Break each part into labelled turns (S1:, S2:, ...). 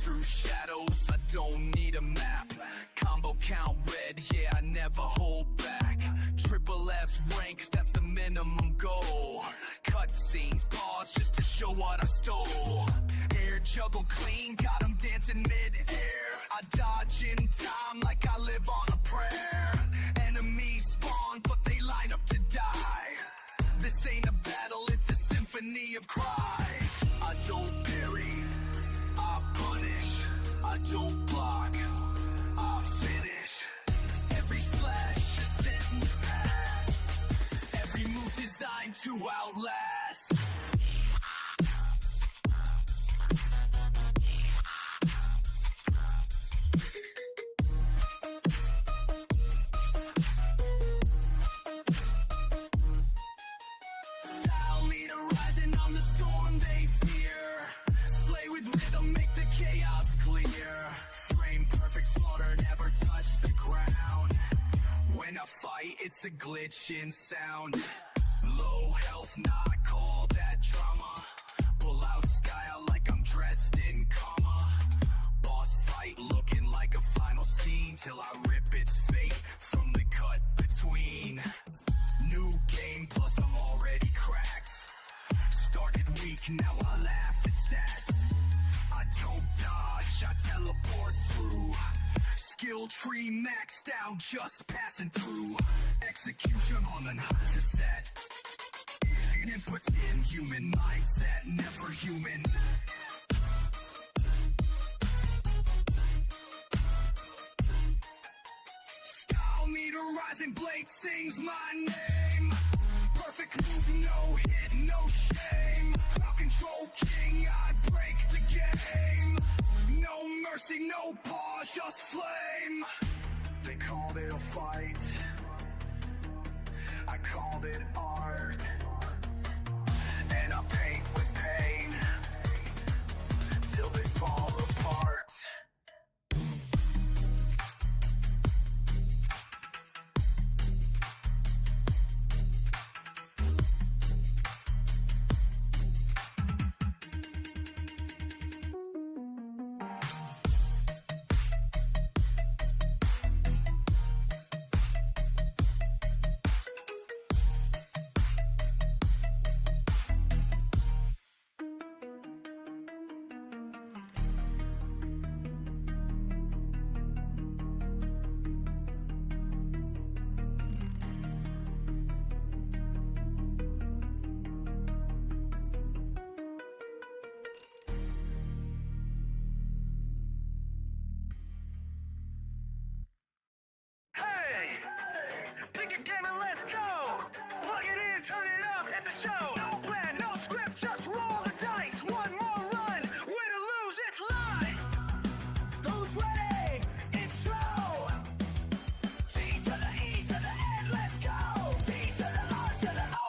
S1: through shadows, I don't need a map. Combo count red, yeah, I never hold back. Triple S rank, that's the minimum goal. Cutscenes, pause just to show what I stole. Air juggle clean, got them dancing mid-air. I dodge in time like I live on a prayer. Enemies spawn, but they line up to die. This ain't a battle, it's a symphony of cries. I don't parry, I punish. I don't block, I finish. Every slash, a sentence pass. Every move designed to outlast. It's a glitch in sound. Low health, not call that drama. Pull out style like I'm dressed in karma. Boss fight looking like a final scene till I rip its fate from the cut between. New game plus I'm already cracked. Started weak, now I laugh at stats. I don't dodge, I teleport through. Skill tree maxed out, just passing through. Execution on an hot to set. Inputs in human mindset, never human. Style meter rising, blade sings my name. Perfect move, no hit, no shame. Crowd control king, I break the game. No mercy, no pause, just flame. They called it a fight, I called it art. And I paint with pain till they fall apart.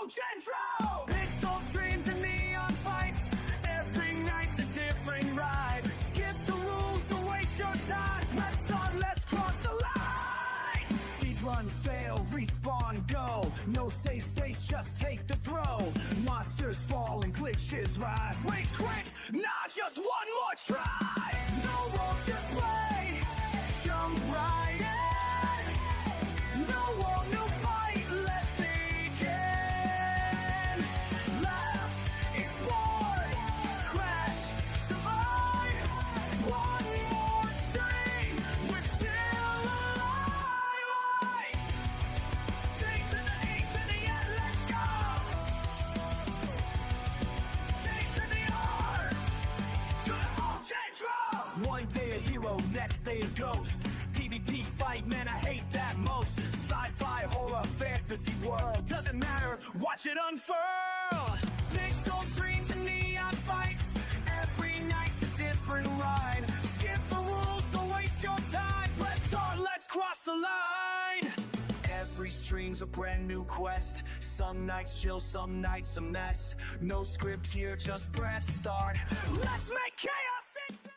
S1: Gen-Dro! Pixel dreams and neon fights. Every night's a different ride. Skip the rules to waste your time. Press start, let's cross the line. Speedrun, fail, respawn, go. No save states, just take the throw. Monsters fall and glitches rise. Rage quit, nah, just one more try. No rules, just play. Jump right in. No war, no fight, let's begin. Laugh, explore, crash, survive. One more stream, we're still alive. Take to the E to the N, let's go. Take to the R, to the O, Gen-Dro. One day a hero, next day a ghost. PvP fight, man, I hate that most. Sci-fi, horror, fantasy world, doesn't matter, watch it unfurl. Pixel dreams and neon fights. Every night's a different ride. Skip the rules, don't waste your time. Press start, let's cross the line. Every stream's a brand new quest. Some nights chill, some nights a mess. No script here, just press start. Let's make chaos exist.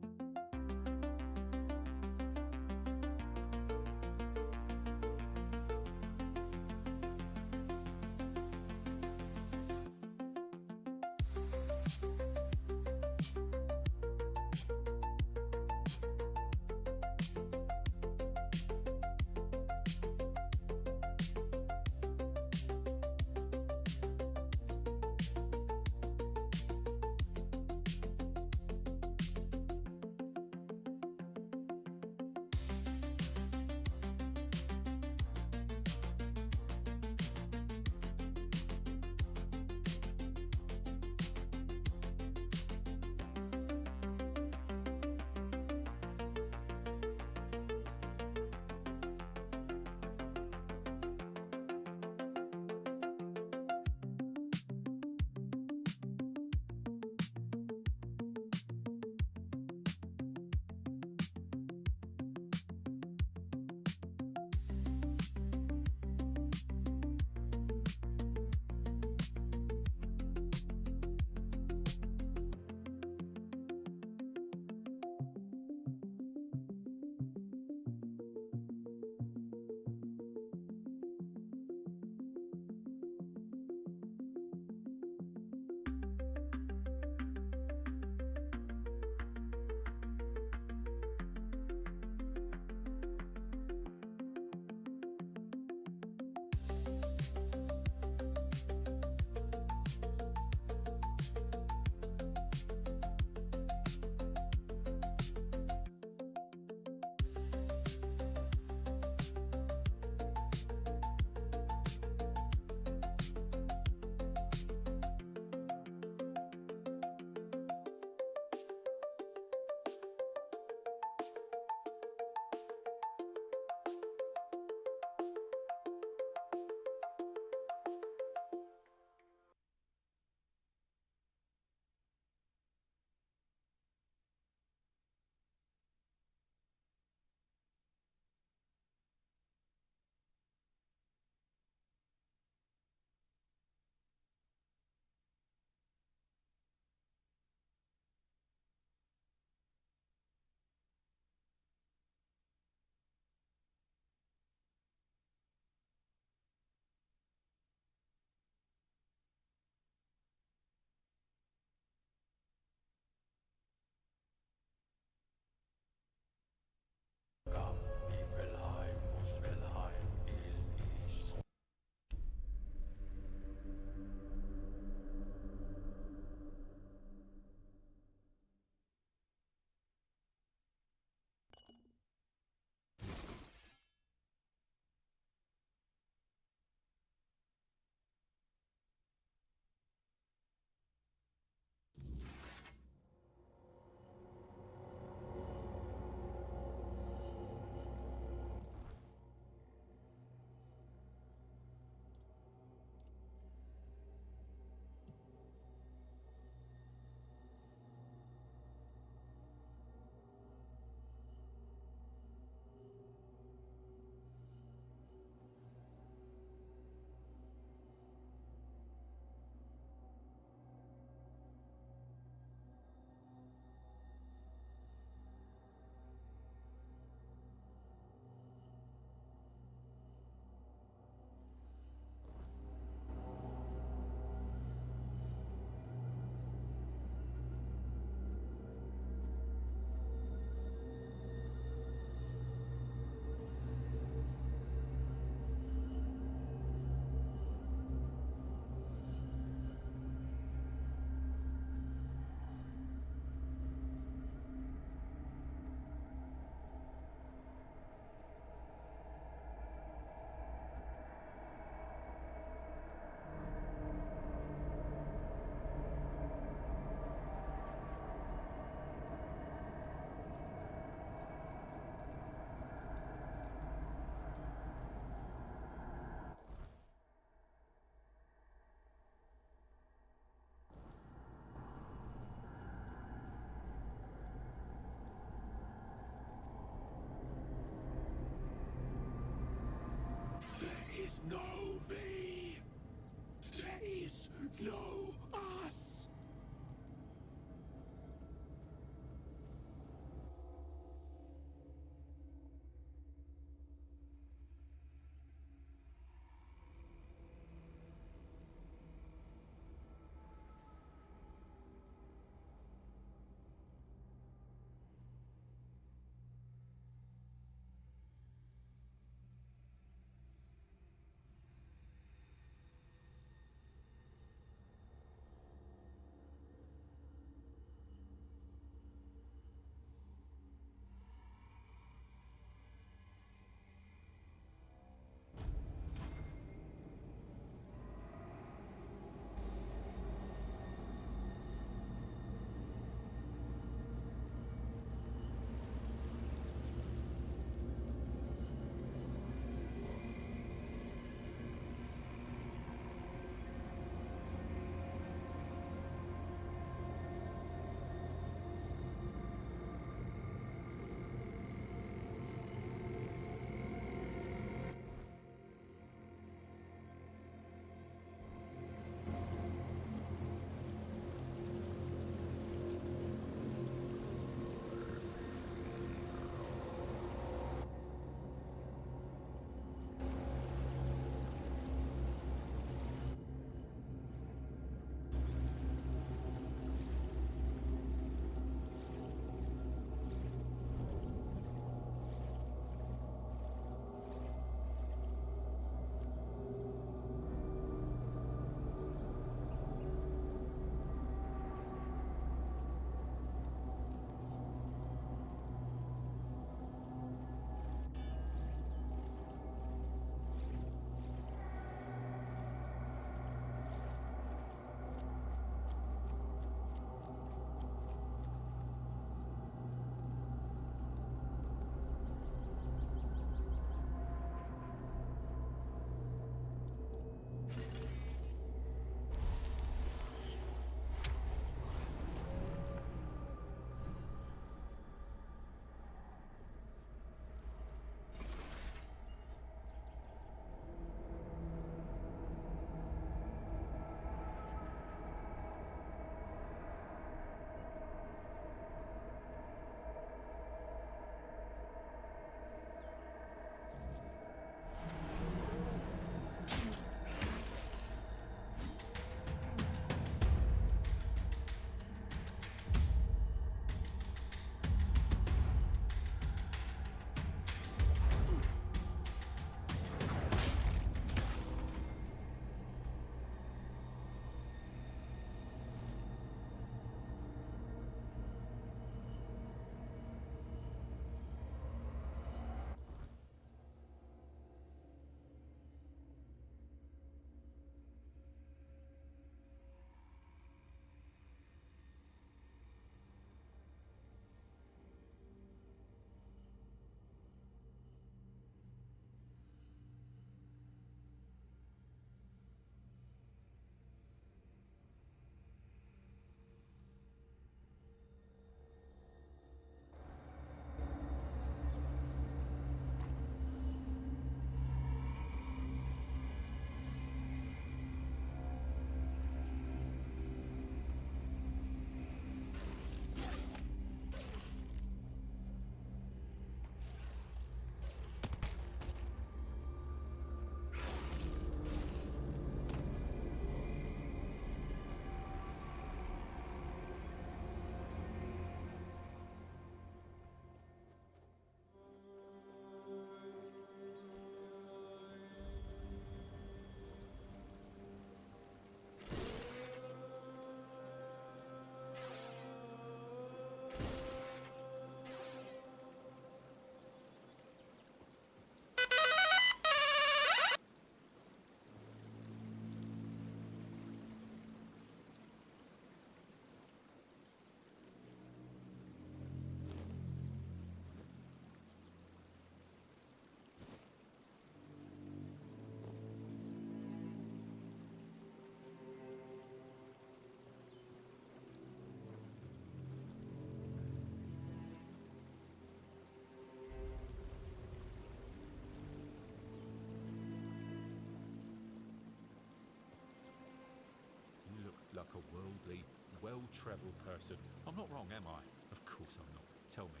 S2: well-travelled person. I'm not wrong, am I? Of course I'm not. Tell me,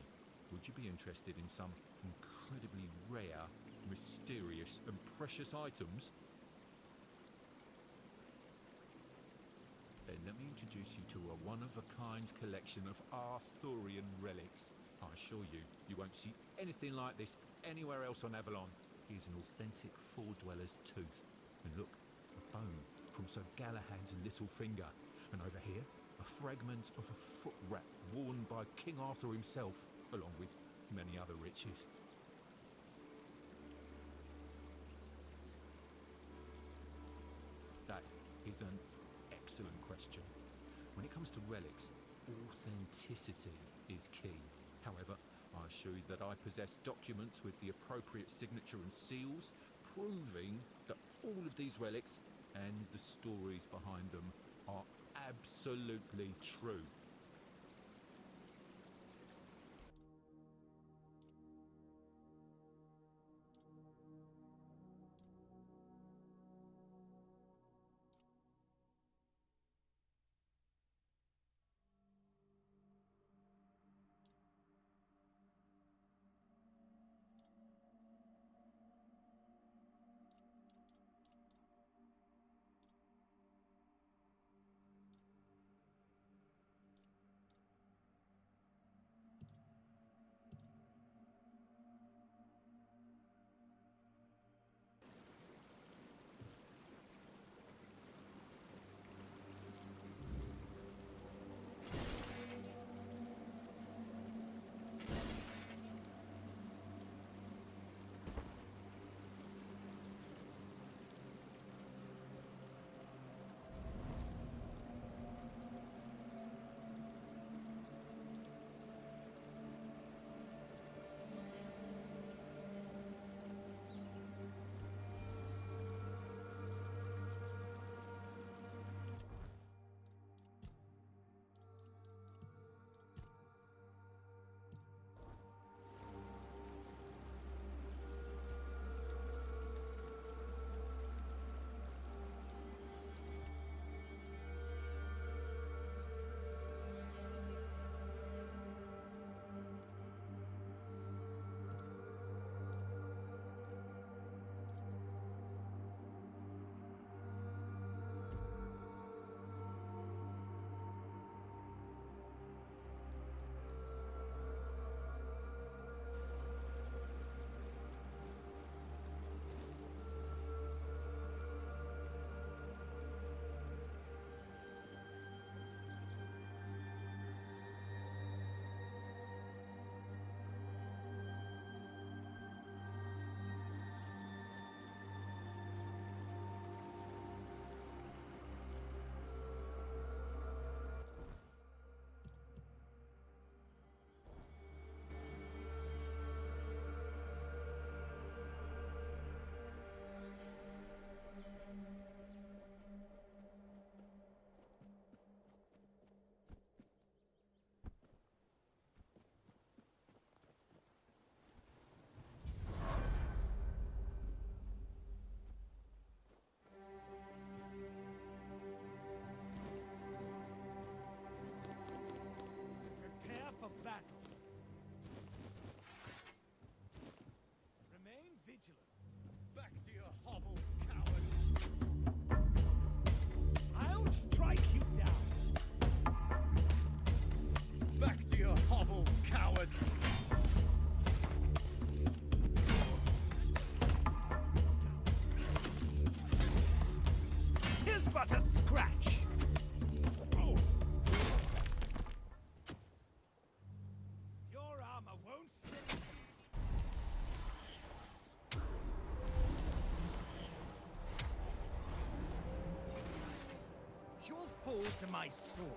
S2: would you be interested in some incredibly rare, mysterious and precious items? Then let me introduce you to a one-of-a-kind collection of Arthurian relics. I assure you, you won't see anything like this anywhere else on Avalon. Here's an authentic Four-Dweller's tooth. And look, a bone from Sir Galahad's little finger. And over here, a fragment of a foot wrap worn by King Arthur himself, along with many other riches. That is an excellent question. When it comes to relics, authenticity is key. However, I assure you that I possess documents with the appropriate signature and seals, proving that all of these relics and the stories behind them are absolutely true.
S3: But a scratch. Oh. Your armor won't save you. You'll fall to my sword.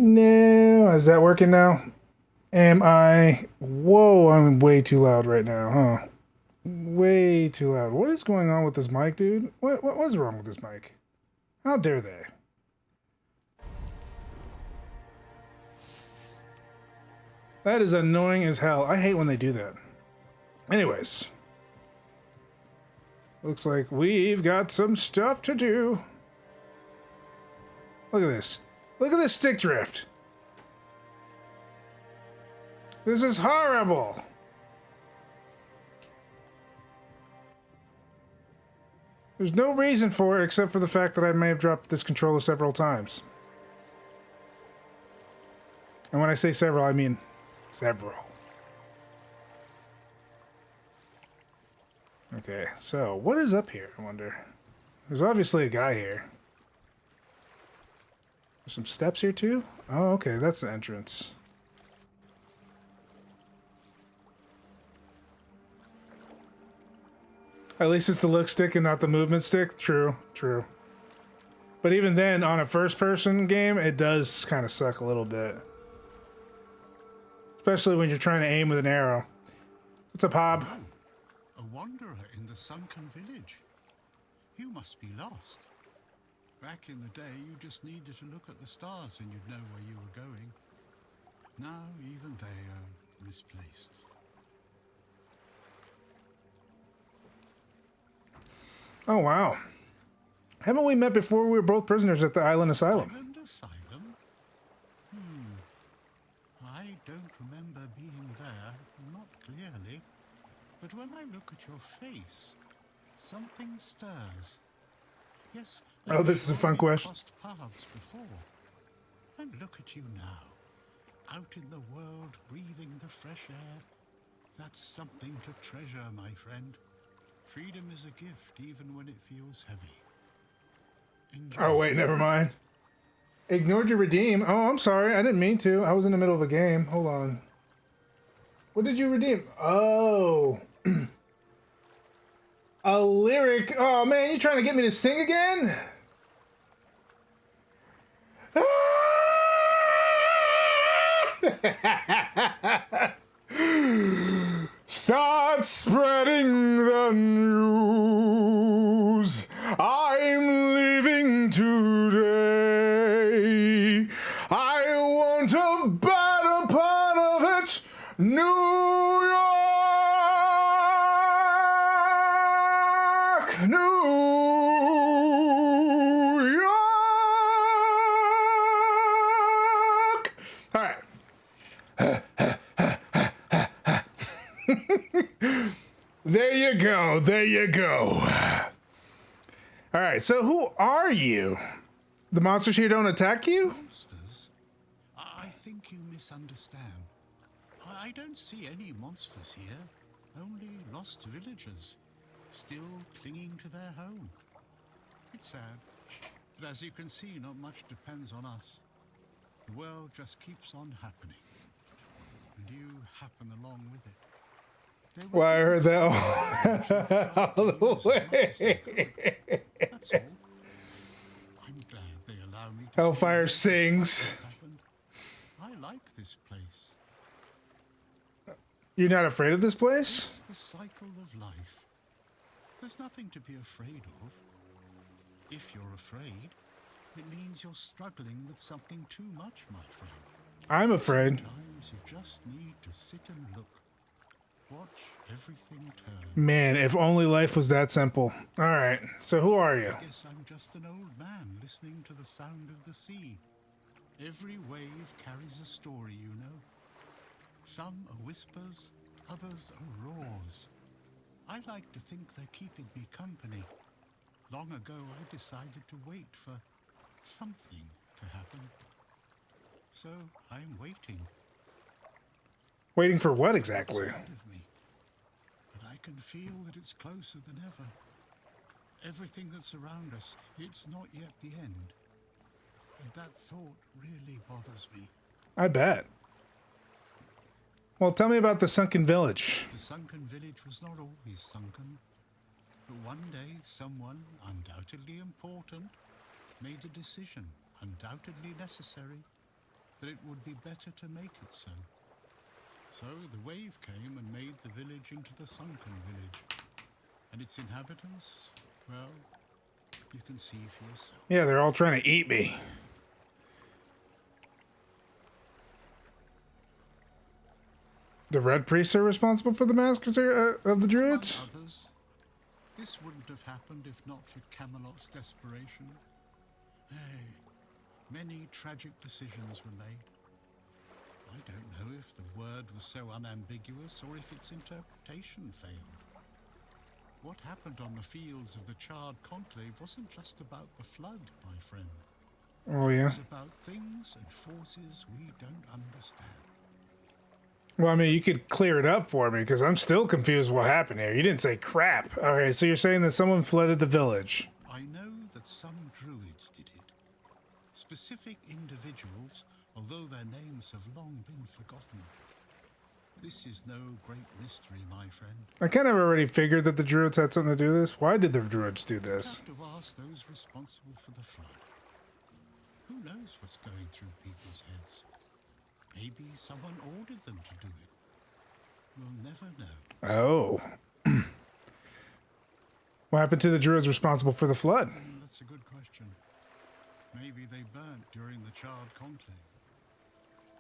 S4: No, is that working now? Am I? Whoa, I'm way too loud right now, huh? Way too loud. What is going on with this mic, dude? What was wrong with this mic? How dare they? That is annoying as hell. I hate when they do that. Anyways. Looks like we've got some stuff to do. Look at this. Look at this stick drift. This is horrible. There's no reason for it except for the fact that I may have dropped this controller several times. And when I say several, I mean several. Okay, so what is up here, I wonder? There's obviously a guy here. There's some steps here too? Oh, okay, that's the entrance. At least it's the look stick and not the movement stick. True, true. But even then, on a first-person game, it does kind of suck a little bit. Especially when you're trying to aim with an arrow. What's up, Hob?
S5: A wanderer in the sunken village. You must be lost. Back in the day, you just needed to look at the stars and you'd know where you were going. Now, even they are misplaced.
S4: Oh, wow. Haven't we met before? We were both prisoners at the Island Asylum.
S5: Island Asylum? I don't remember being there, not clearly. But when I look at your face, something stirs. Yes.
S4: Oh, this is a fun question.
S5: Crossed paths before. And look at you now, out in the world, breathing the fresh air. That's something to treasure, my friend. Freedom is a gift, even when it feels heavy. Enjoy.
S4: Oh, wait, never mind. Ignored your redeem. Oh, I'm sorry. I didn't mean to. I was in the middle of a game. Hold on. What did you redeem? Oh. A lyric. Oh, man, you trying to get me to sing again? Start spreading the news. I'm leaving today. I want a better part of it. New York. New York. All right. There you go. There you go. All right. So who are you? The monsters here don't attack you?
S5: Monsters? I think you misunderstand. I don't see any monsters here. Only lost villagers, still clinging to their home. It's sad, but as you can see, not much depends on us. The world just keeps on happening, and you happen along with it.
S4: Well, I heard that all the way.
S5: That's all. I'm glad they allow me to
S4: Hellfire
S5: see
S4: sings.
S5: what happened. I like this place.
S4: You're not afraid of this place?
S5: It's the cycle of life. There's nothing to be afraid of. If you're afraid, it means you're struggling with something too much, my friend.
S4: I'm afraid.
S5: Sometimes you just need to sit and look. Watch everything turn.
S4: Man, if only life was that simple. All right. So who are you?
S5: I guess I'm just an old man listening to the sound of the sea. Every wave carries a story, you know. Some are whispers, others are roars. I like to think they're keeping me company. Long ago, I decided to wait for something to happen. So I'm waiting.
S4: Waiting for what exactly?
S5: It's ahead of me, but I can feel that it's closer than ever. Everything that's around us, it's not yet the end. And that thought really bothers me.
S4: I bet. Well, tell me about the sunken village.
S5: The sunken village was not always sunken. But one day, someone, undoubtedly important, made a decision, undoubtedly necessary. that it would be better to make it so. So the wave came and made the village into the sunken village. And its inhabitants, well, you can see for yourself.
S4: Yeah, they're all trying to eat me. The Red Priests are responsible for the massacre of the Druids?
S5: Among others, this wouldn't have happened if not for Camelot's desperation. Hey, many tragic decisions were made. I don't know if the word was so unambiguous or if its interpretation failed. What happened on the fields of the Charred Conclave wasn't just about the flood, my friend.
S4: Oh,
S5: It
S4: yeah.
S5: was about things and forces we don't understand.
S4: Well, I mean, you could clear it up for me, because I'm still confused what happened here. You didn't say crap. Okay, so you're saying that someone flooded the village.
S5: I know that some druids did it. Specific individuals, although their names have long been forgotten. This is no great mystery, my friend.
S4: I kind of already figured that the Druids had something to do with this. Why did the Druids do
S5: You
S4: this?
S5: have to ask those responsible for the flood. Who knows what's going through people's heads? Maybe someone ordered them to do it. We'll never know.
S4: Oh. What happened to the Druids responsible for the flood?
S5: That's a good question. Maybe they burnt during the Charred Conclave.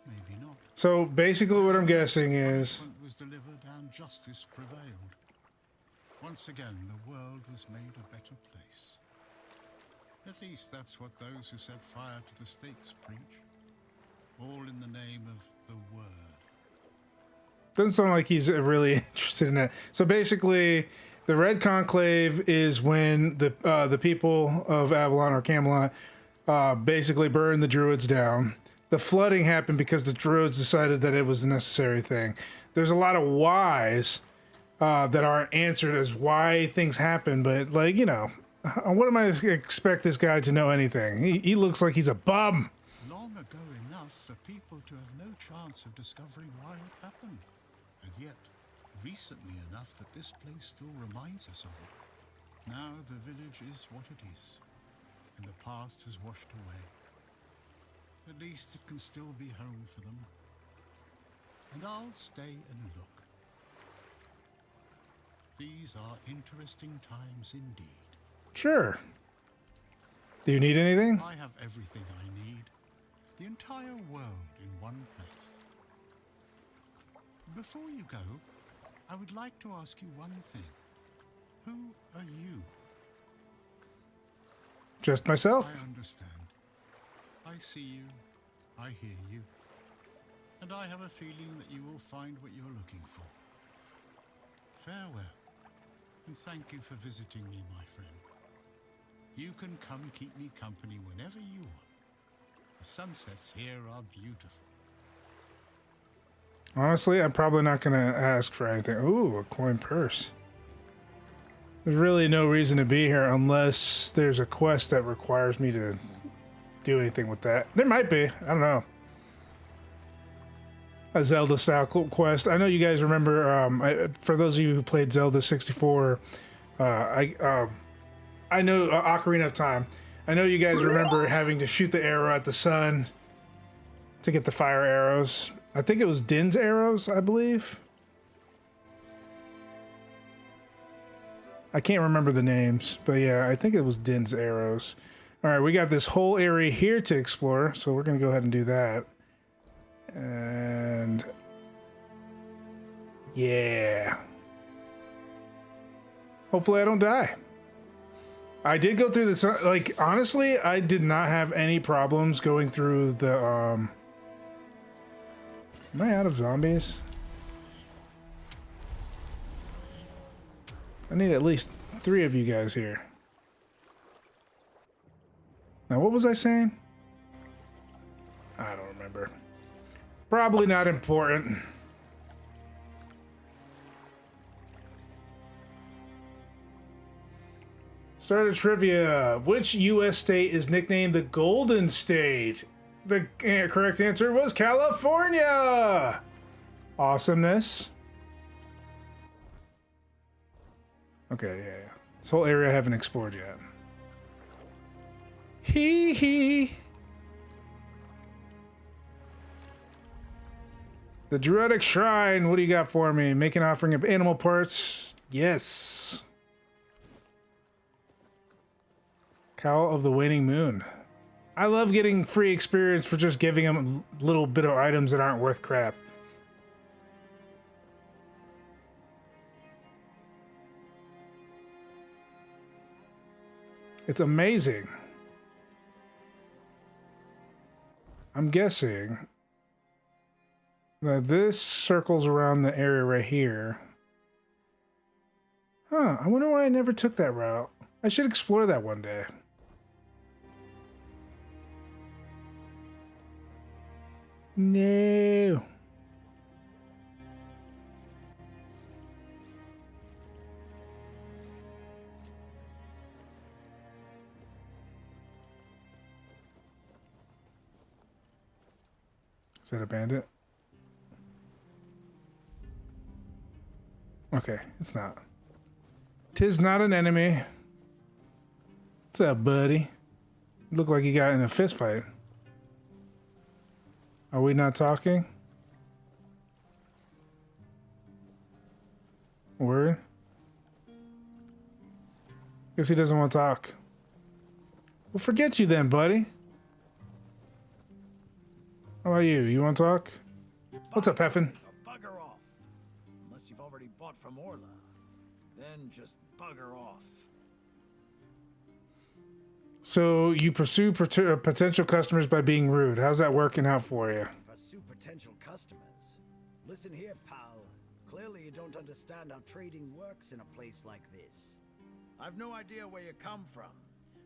S5: Maybe not.
S4: So basically what I'm guessing is...
S5: Punishment was delivered and justice prevailed. Once again, the world was made a better place. At least that's what those who set fire to the stakes preach. All in the name of the word.
S4: Doesn't sound like he's really interested in that. So basically, the Red Conclave is when the people of Avalon or Camelot basically burned the Druids down. The flooding happened because the Druids decided that it was the necessary thing. There's a lot of whys that aren't answered as why things happen, but like, you know, what am I to expect this guy to know anything? He looks like he's a bum.
S5: Long ago enough for people to have no chance of discovering why it happened. And yet, recently enough that this place still reminds us of it. Now the village is what it is, and the past has washed away. At least it can still be home for them. And I'll stay and look. These are interesting times indeed.
S4: Sure. Do you need anything?
S5: I have everything I need. The entire world in one place. Before you go, I would like to ask you one thing. Who are you?
S4: Just myself.
S5: I understand. I see you. I hear you. And I have a feeling that you will find what you're looking for. Farewell. And thank you for visiting me, my friend. You can come keep me company whenever you want. The sunsets here are beautiful.
S4: Honestly, I'm probably not going to ask for anything. Ooh, a coin purse. There's really no reason to be here unless there's a quest that requires me to do anything with that. There might be. I don't know. A Zelda-style quest. I know you guys remember, for those of you who played Zelda 64, I know Ocarina of Time. I know you guys remember having to shoot the arrow at the sun to get the fire arrows. I think it was Din's arrows, I believe. I can't remember the names, but yeah, I think it was Din's arrows. All right, we got this whole area here to explore, so we're going to go ahead and do that. And yeah. Hopefully I don't die. I did go through this, like, honestly, I did not have any problems going through the, Am I out of zombies? I need at least 3 of you guys here. Now, what was I saying? I don't remember. Probably not important. Start a trivia. Which U.S. state is nicknamed the Golden State? The correct answer was California. Awesomeness. Okay, yeah. This whole area I haven't explored yet. Hee hee. The Druidic Shrine. What do you got for me? Make an offering of animal parts. Yes. Cowl of the Waning Moon. I love getting free experience for just giving them a little bit of items that aren't worth crap. It's amazing. I'm guessing that this circles around the area right here. Huh, I wonder why I never took that route. I should explore that one day. No. Is that a bandit? Okay, it's not. 'Tis not an enemy. What's up, buddy? You look like you got in a fist fight. Are we not talking? Word? Guess he doesn't want to talk. Well, forget you then, buddy. How about you? You want to talk? What's up, Heffin?
S3: Bugger off. Unless you've already bought from Orla. Then just bugger off.
S4: So you pursue potential customers by being rude. How's that working out for you?
S3: Pursue potential customers. Listen here, pal. Clearly you don't understand how trading works in a place like this. I've no idea where you come from,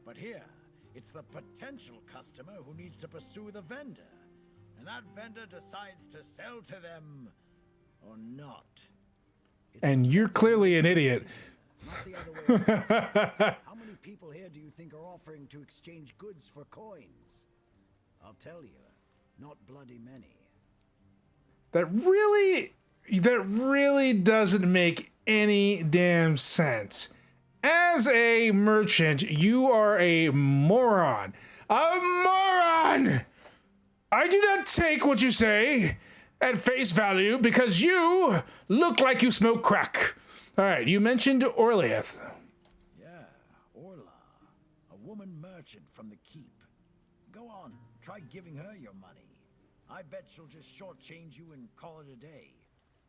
S3: but here, it's the potential customer who needs to pursue the vendor. And that vendor decides to sell to them or not.
S4: And you're clearly an idiot.
S3: Not the other way around. How many people here do you think are offering to exchange goods for coins? I'll tell you, not bloody many.
S4: That really doesn't make any damn sense. As a merchant, you are a moron. A moron! I do not take what you say at face value because you look like you smoke crack. All right, you mentioned Orleath.
S3: Yeah, Orla, a woman merchant from the keep. Go on, try giving her your money. I bet she'll just shortchange you and call it a day.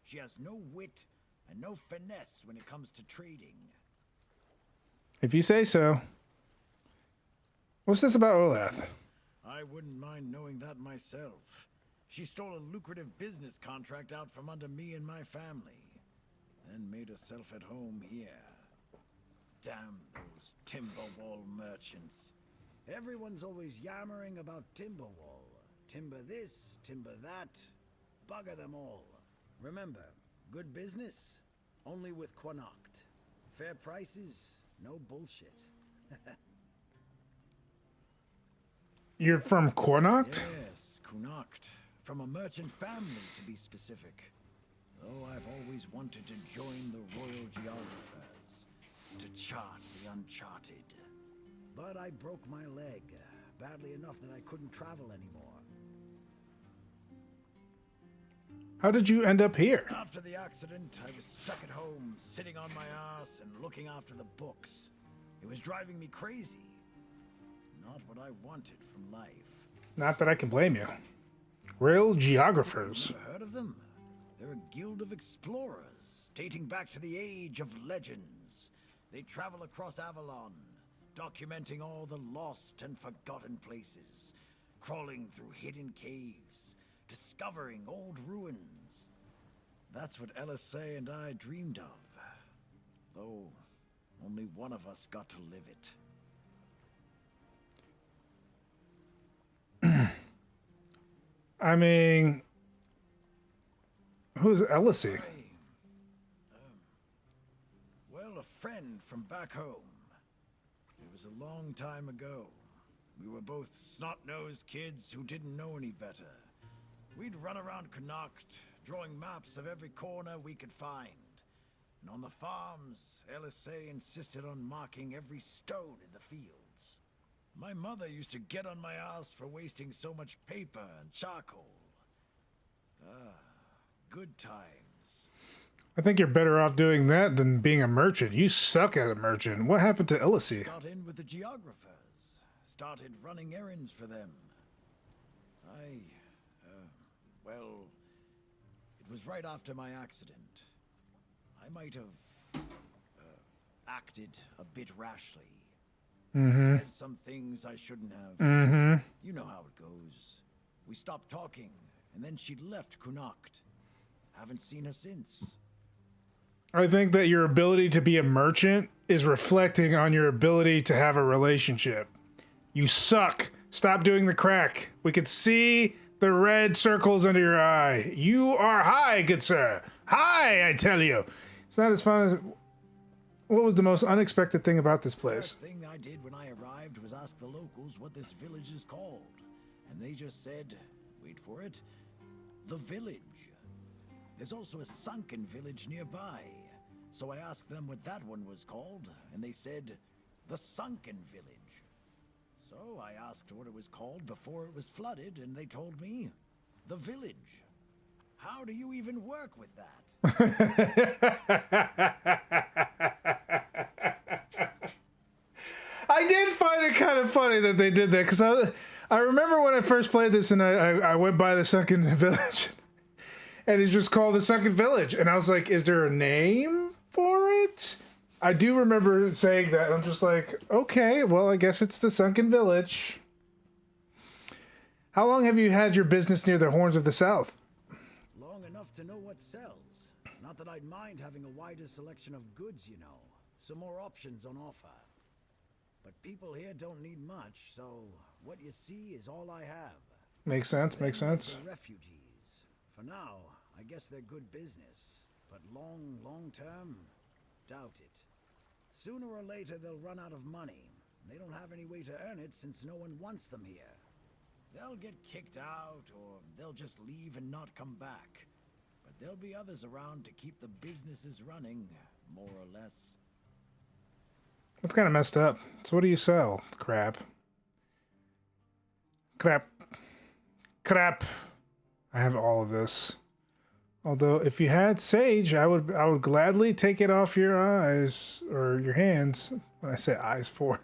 S3: She has no wit and no finesse when it comes to trading.
S4: If you say so. What's this about Orleath?
S3: I wouldn't mind knowing that myself. She stole a lucrative business contract out from under me and my family, then made herself at home here. Damn those Timberwall merchants. Everyone's always yammering about Timberwall. Timber this, timber that. Bugger them all. Remember, good business, only with Quanacht. Fair prices, no bullshit.
S4: You're from Quanacht?
S3: Yes, Quanacht. From a merchant family, to be specific. Though I've always wanted to join the Royal Geographers, to chart the uncharted. But I broke my leg, badly enough that I couldn't travel anymore.
S4: How did you end up here?
S3: After the accident, I was stuck at home, sitting on my ass and looking after the books. It was driving me crazy. Not what I wanted from life.
S4: Not that I can blame you. Grail Geographers.
S3: Never heard of them? They're a guild of explorers, dating back to the age of legends. They travel across Avalon, documenting all the lost and forgotten places, crawling through hidden caves, discovering old ruins. That's what LSA and I dreamed of, though only one of us got to live it.
S4: I mean, who's Ellisy?
S3: Well, a friend from back home. It was a long time ago. We were both snot-nosed kids who didn't know any better. We'd run around Connacht, drawing maps of every corner we could find. And on the farms, LSA insisted on marking every stone in the fields. My mother used to get on my ass for wasting so much paper and charcoal. Good times.
S4: I think you're better off doing that than being a merchant. You suck at a merchant. What happened to Illicy?
S3: Got in with the geographers. Started running errands for them. Well, it was right after my accident. I might have acted a bit rashly. Said some things I shouldn't have. You know how it goes. We stopped talking, and then she left Connacht. Haven't seen her since.
S4: I think that your ability to be a merchant is reflecting on your ability to have a relationship. You suck. Stop doing the crack. We could see the red circles under your eye. You are high, good sir. High, I tell you. It's not as fun as... What was the most unexpected thing about this place?
S3: First thing I did when I arrived was ask the locals what this village is called. And they just said, wait for it, the village. There's also a sunken village nearby. So I asked them what that one was called, and they said, the sunken village. So I asked what it was called before it was flooded, and they told me, the village. How do you even work with that?
S4: I did find it kind of funny that they did that, because I remember when I first played this and I went by the sunken village, and it's just called the sunken village, and I was like, is there a name for it? I do remember saying that, and I'm just like, okay, well, I guess it's the sunken village. How long have you had your business near the Horns of the South?
S3: Long enough to know what sells. Not that I'd mind having a wider selection of goods, you know. Some more options on offer. But people here don't need much, so what you see is all I have.
S4: Makes sense, makes
S3: Then there's
S4: sense.
S3: the refugees. For now, I guess they're good business. But long term, doubt it. Sooner or later, they'll run out of money. They don't have any way to earn it since no one wants them here. They'll get kicked out, or they'll just leave and not come back. But there'll be others around to keep the businesses running, more or less.
S4: That's kind of messed up. So what do you sell? Crap. Crap. Crap. I have all of this. Although, if you had sage, I would gladly take it off your eyes or your hands. When I say eyes, for.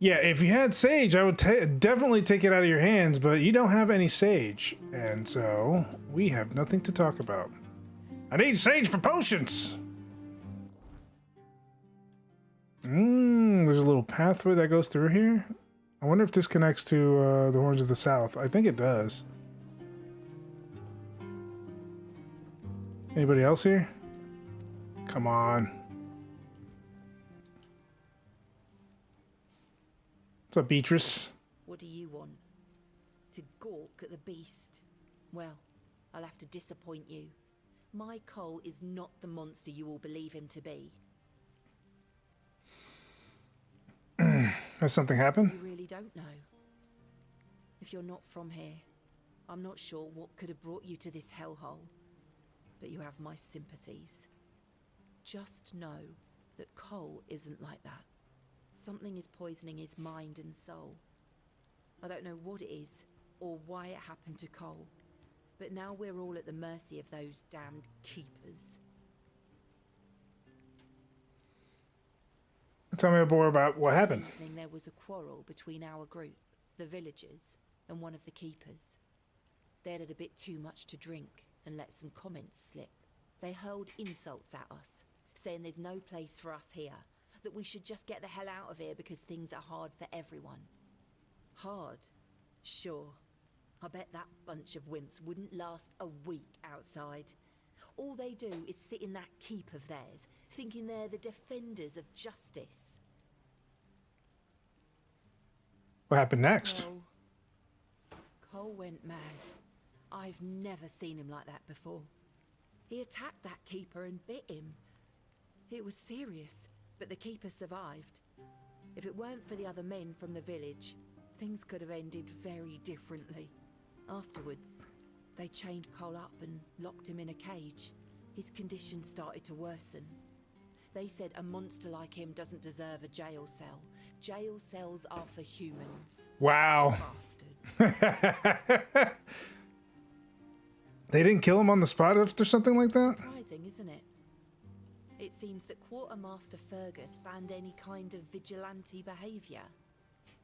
S4: Yeah, if you had sage, I would definitely take it out of your hands. But you don't have any sage, and so we have nothing to talk about. I need sage for potions. There's a little pathway that goes through here. I wonder if this connects to the Horns of the South. I think it does. Anybody else here? Come on. What's up, Beatrice?
S6: What do you want? To gawk at the beast? Well, I'll have to disappoint you. My Cole is not the monster you all believe him to be.
S4: Has something happened?
S6: You really don't know. If you're not from here, I'm not sure what could have brought you to this hellhole. But you have my sympathies. Just know that Cole isn't like that. Something is poisoning his mind and soul. I don't know what it is, or why it happened to Cole. But now we're all at the mercy of those damned keepers.
S4: Tell me more about what happened.
S6: That evening there was a quarrel between our group, the villagers, and one of the keepers. They'd had a bit too much to drink and let some comments slip. They hurled insults at us, saying there's no place for us here, that we should just get the hell out of here because things are hard for everyone. Hard? Sure. I bet that bunch of wimps wouldn't last a week outside. All they do is sit in that keep of theirs, thinking they're the defenders of justice.
S4: What happened next?
S6: Cole went mad. I've never seen him like that before. He attacked that keeper and bit him. It was serious, but the keeper survived. If it weren't for the other men from the village, things could have ended very differently. Afterwards, they chained Cole up and locked him in a cage. His condition started to worsen. They said a monster like him doesn't deserve a jail cell. Jail cells are for humans.
S4: Wow.
S6: Bastards.
S4: They didn't kill him on the spot after something like that?
S6: Surprising, isn't it? It seems that Quartermaster Fergus banned any kind of vigilante behaviour.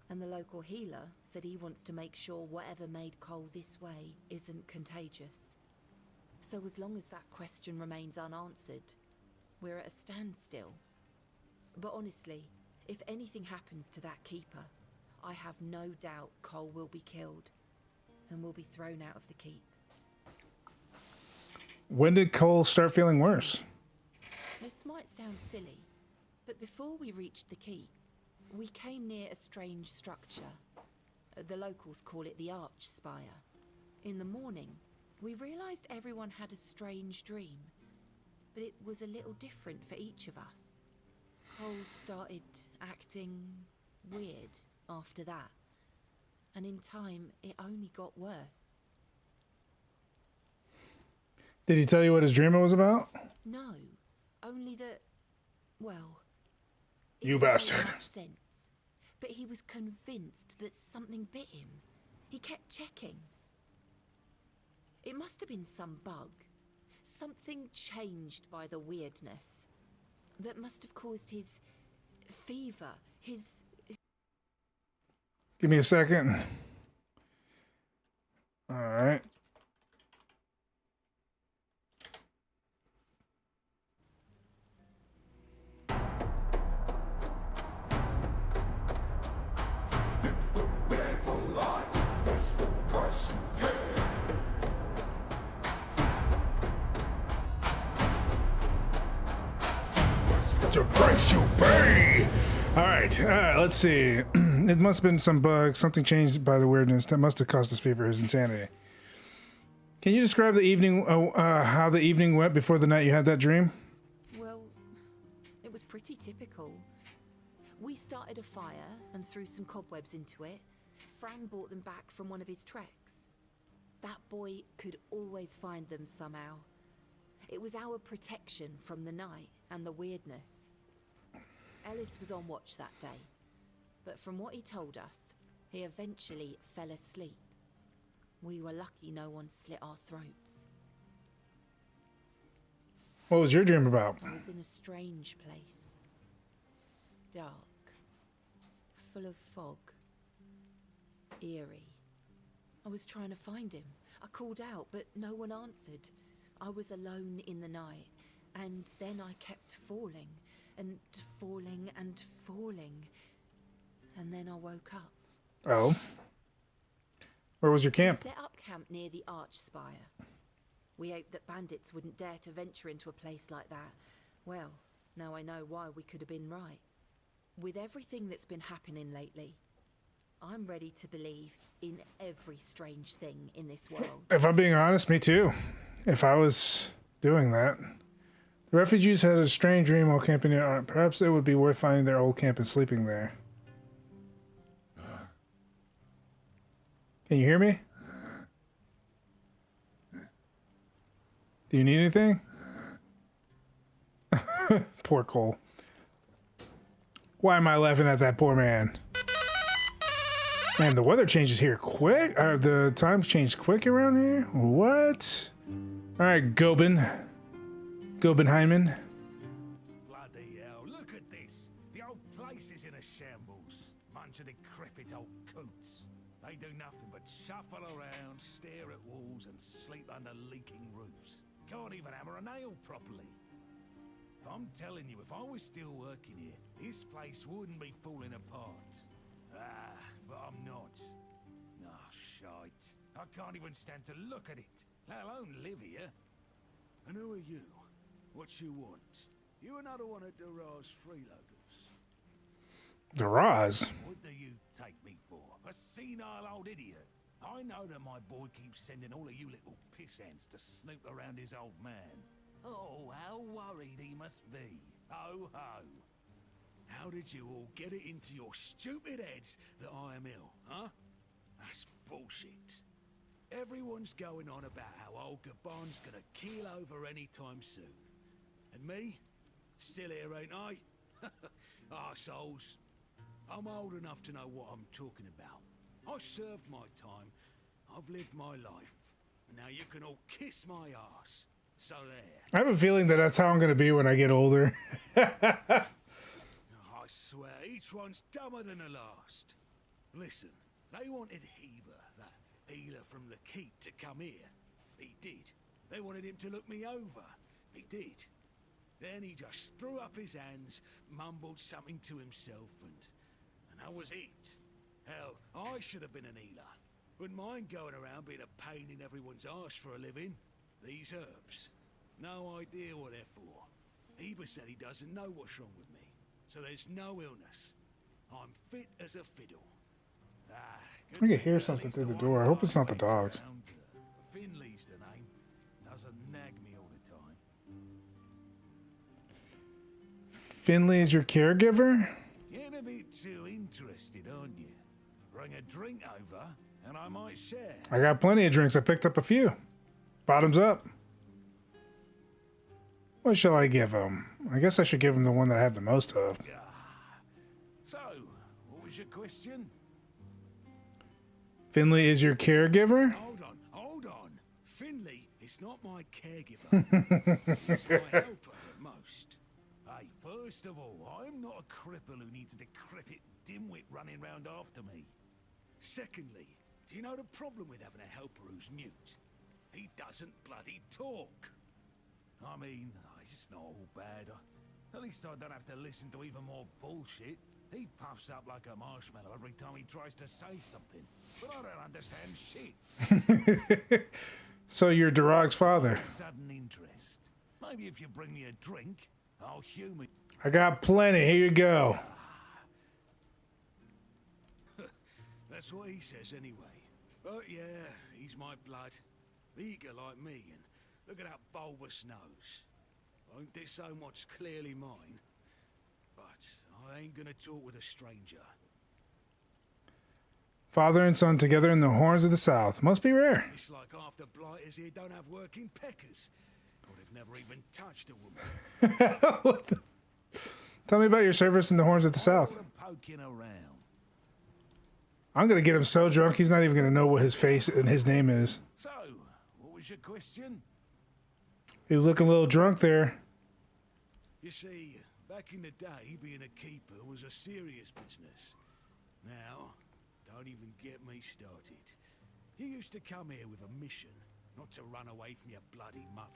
S6: And the local healer said he wants to make sure whatever made Cole this way isn't contagious. So as long as that question remains unanswered, we're at a standstill. But honestly, if anything happens to that keeper, I have no doubt Cole will be killed and will be thrown out of the keep.
S4: When did Cole start feeling worse?
S6: This might sound silly, but before we reached the keep, we came near a strange structure. The locals call it the Arch Spire. In the morning, we realized everyone had a strange dream, but it was a little different for each of us. Cole started acting weird after that, and in time, it only got worse.
S4: Did he tell you what his dream was about?
S6: No, only that, well... it
S4: You
S6: didn't make
S4: bastard.
S6: much sense. But he was convinced that something bit him. He kept checking. It must have been some bug. Something changed by the weirdness. That must have caused his fever, his...
S4: Give me a second. All right. The price you pay. All right, let's see. It must have been some bug. Something changed by the weirdness that must have caused his fever, his insanity. Can you describe the evening, how the evening went before the night you had that dream?
S6: Well, it was pretty typical. We started a fire and threw some cobwebs into it. Fran brought them back from one of his treks. That boy could always find them somehow. It was our protection from the night and the weirdness. Ellis was on watch that day, but from what he told us, he eventually fell asleep. We were lucky no one slit our throats.
S4: What was your dream about?
S6: I was in a strange place. Dark. Full of fog. Eerie. I was trying to find him. I called out, but no one answered. I was alone in the night, and then I kept falling, and falling, and falling. And then I woke up.
S4: Oh. Where was your camp?
S6: We set up camp near the Arch Spire. We hoped that bandits wouldn't dare to venture into a place like that. Well, now I know why we could have been right. With everything that's been happening lately, I'm ready to believe in every strange thing in this world.
S4: If I'm being honest, me too. If I was doing that. The refugees had a strange dream while camping near. Perhaps it would be worth finding their old camp and sleeping there. Can you hear me? Do you need anything? Poor Cole. Why am I laughing at that poor man? Man, the weather changes here quick. The times change quick around here. What? All right, Gobin. Gobenheimen.
S7: Bloody hell, look at this. The old place is in a shambles. Bunch of decrepit old coots. They do nothing but shuffle around, stare at walls, and sleep under leaking roofs. Can't even hammer a nail properly. I'm telling you, if I was still working here, this place wouldn't be falling apart. Ah, but I'm not. Ah, shite. I can't even stand to look at it, let alone live here. And who are you? What you want? You another one of Durar's freeloaders?
S4: Duraz?
S7: What do you take me for? A senile old idiot? I know that my boy keeps sending all of you little piss-ants to snoop around his old man. Oh, how worried he must be. Ho ho. How did you all get it into your stupid heads that I am ill, huh? That's bullshit. Everyone's going on about how old Gabon's gonna keel over any time soon. And me? Still here, ain't I? Arseholes. I'm old enough to know what I'm talking about. I served my time. I've lived my life. Now you can all kiss my ass. So there.
S4: I have a feeling that that's how I'm going to be when I get older.
S7: I swear, each one's dumber than the last. Listen, they wanted Heber, that healer from the keep, to come here. He did. They wanted him to look me over. He did. Then he just threw up his hands, mumbled something to himself, and that was it. Hell, I should have been an healer. Wouldn't mind going around being a pain in everyone's arse for a living. These herbs. No idea what they're for. Heber said he doesn't know what's wrong with me. So there's no illness. I'm fit as a fiddle.
S4: I can hear something through the door. I hope it's not the dogs.
S7: Finley's the name. Doesn't nag me all the time.
S4: Finley is your caregiver?
S7: Getting a bit too interested, aren't you? Bring a drink over, and I might share.
S4: I got plenty of drinks. I picked up a few. Bottoms up. What shall I give him? I guess I should give him the one that I have the most of.
S7: So, what was your question?
S4: Finley is your caregiver?
S7: Hold on. Finley is not my caregiver. He's my helper at most. Hey, first of all, I'm not a cripple who needs a decrepit dimwit running round after me. Secondly, do you know the problem with having a helper who's mute? He doesn't bloody talk. I mean, it's not all bad. At least I don't have to listen to even more bullshit. He puffs up like a marshmallow every time he tries to say something. But I don't understand shit.
S4: So you're Durog's father.
S7: Sudden interest. Maybe if you bring me a drink, I'll humour.
S4: I got plenty. Here you go.
S7: That's what he says anyway. But yeah, he's my blood. Eager like me, and look at that bulbous nose. Ain't this so much clearly mine? But I ain't gonna talk with a stranger.
S4: Father and son together in the horns of the south. Must be rare.
S7: It's like half the blighters here don't have working peckers. Or they've never even touched a woman.
S4: Tell me about your service in the horns of the south.
S7: Poking around.
S4: I'm going to get him so drunk he's not even going to know what his face and his name is.
S7: So, what was your question?
S4: He's looking a little drunk there.
S7: You see, back in the day, being a keeper was a serious business. Now, don't even get me started. You used to come here with a mission, not to run away from your bloody mother.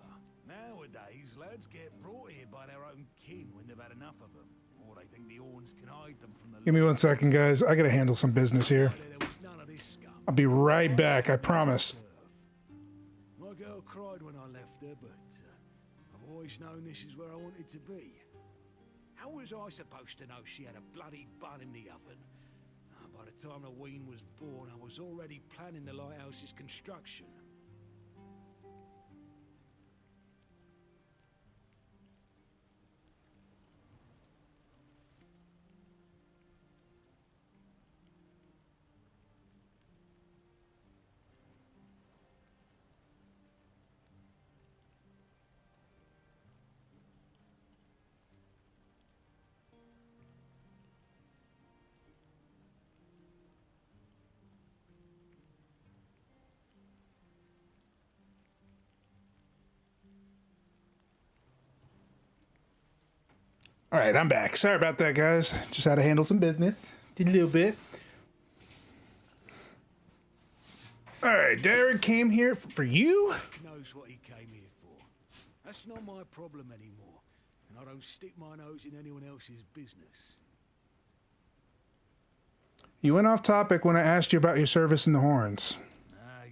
S7: Nowadays, lads get brought here by their own kin when they've had enough of them. Or they think the Orns can hide them from the...
S4: Give me 1 second, guys. I got to handle some business here.
S7: There was none of this scum.
S4: I'll be right back, I promise.
S7: My girl cried when I left her, but I've always known this is where I wanted to be. How was I supposed to know she had a bloody bun in the oven? By the time the wean was born, I was already planning the lighthouse's construction.
S4: All right, I'm back. Sorry about that, guys. Just had to handle some business. Did a little bit. All right, Derek came here for you?
S7: Knows what he came here for. That's not my problem anymore, and I don't stick my nose in anyone else's business.
S4: You went off topic when I asked you about your service in the Horns.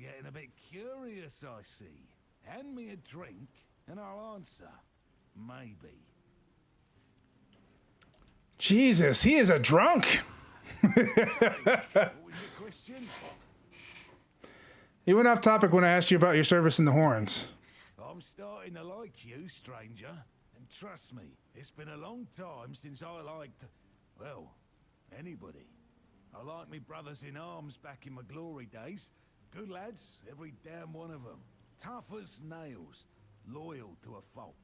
S7: Getting a bit curious, I see. Hand me a drink, and I'll answer. Maybe.
S4: Jesus, he is a drunk.
S7: What was your question?
S4: You went off topic when I asked you about your service in the Horns.
S7: I'm starting to like you, stranger. And trust me, it's been a long time since I liked, well, anybody. I liked me brothers in arms back in my glory days. Good lads, every damn one of them. Tough as nails, loyal to a fault.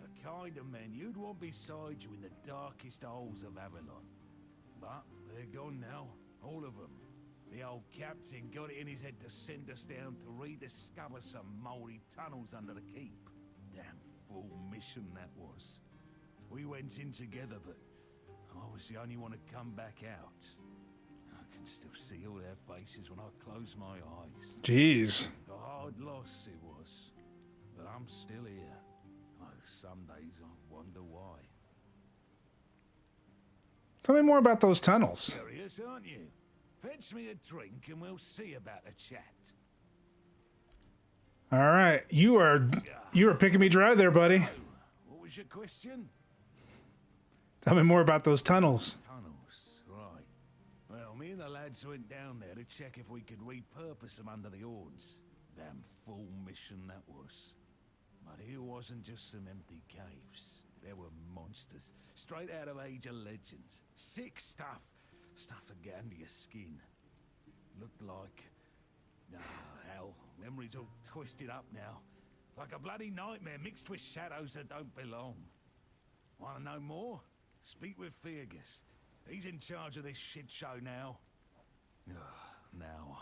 S7: The kind of men you'd want beside you in the darkest holes of Avalon. But they're gone now, all of them. The old captain got it in his head to send us down to rediscover some mouldy tunnels under the keep. Damn fool mission that was. We went in together, but I was the only one to come back out. I can still see all their faces when I close my eyes.
S4: Jeez.
S7: A hard loss it was, but I'm still here. Oh, some days I wonder why.
S4: Tell me more about those tunnels.
S7: Curious, aren't you? Fetch me a drink and we'll see about a chat.
S4: All right, you are picking me dry there, buddy.
S7: So, what was your question?
S4: Tell me more about those tunnels.
S7: Tunnels, right. Well, me and the lads went down there to check if we could repurpose them under the horns. Damn fool mission that was. But it wasn't just some empty caves. There were monsters, straight out of Age of Legends. Sick stuff. Stuff to get under your skin. Looked like... hell, memory's all twisted up now. Like a bloody nightmare mixed with shadows that don't belong. Want to know more? Speak with Fergus. He's in charge of this shit show now. Now,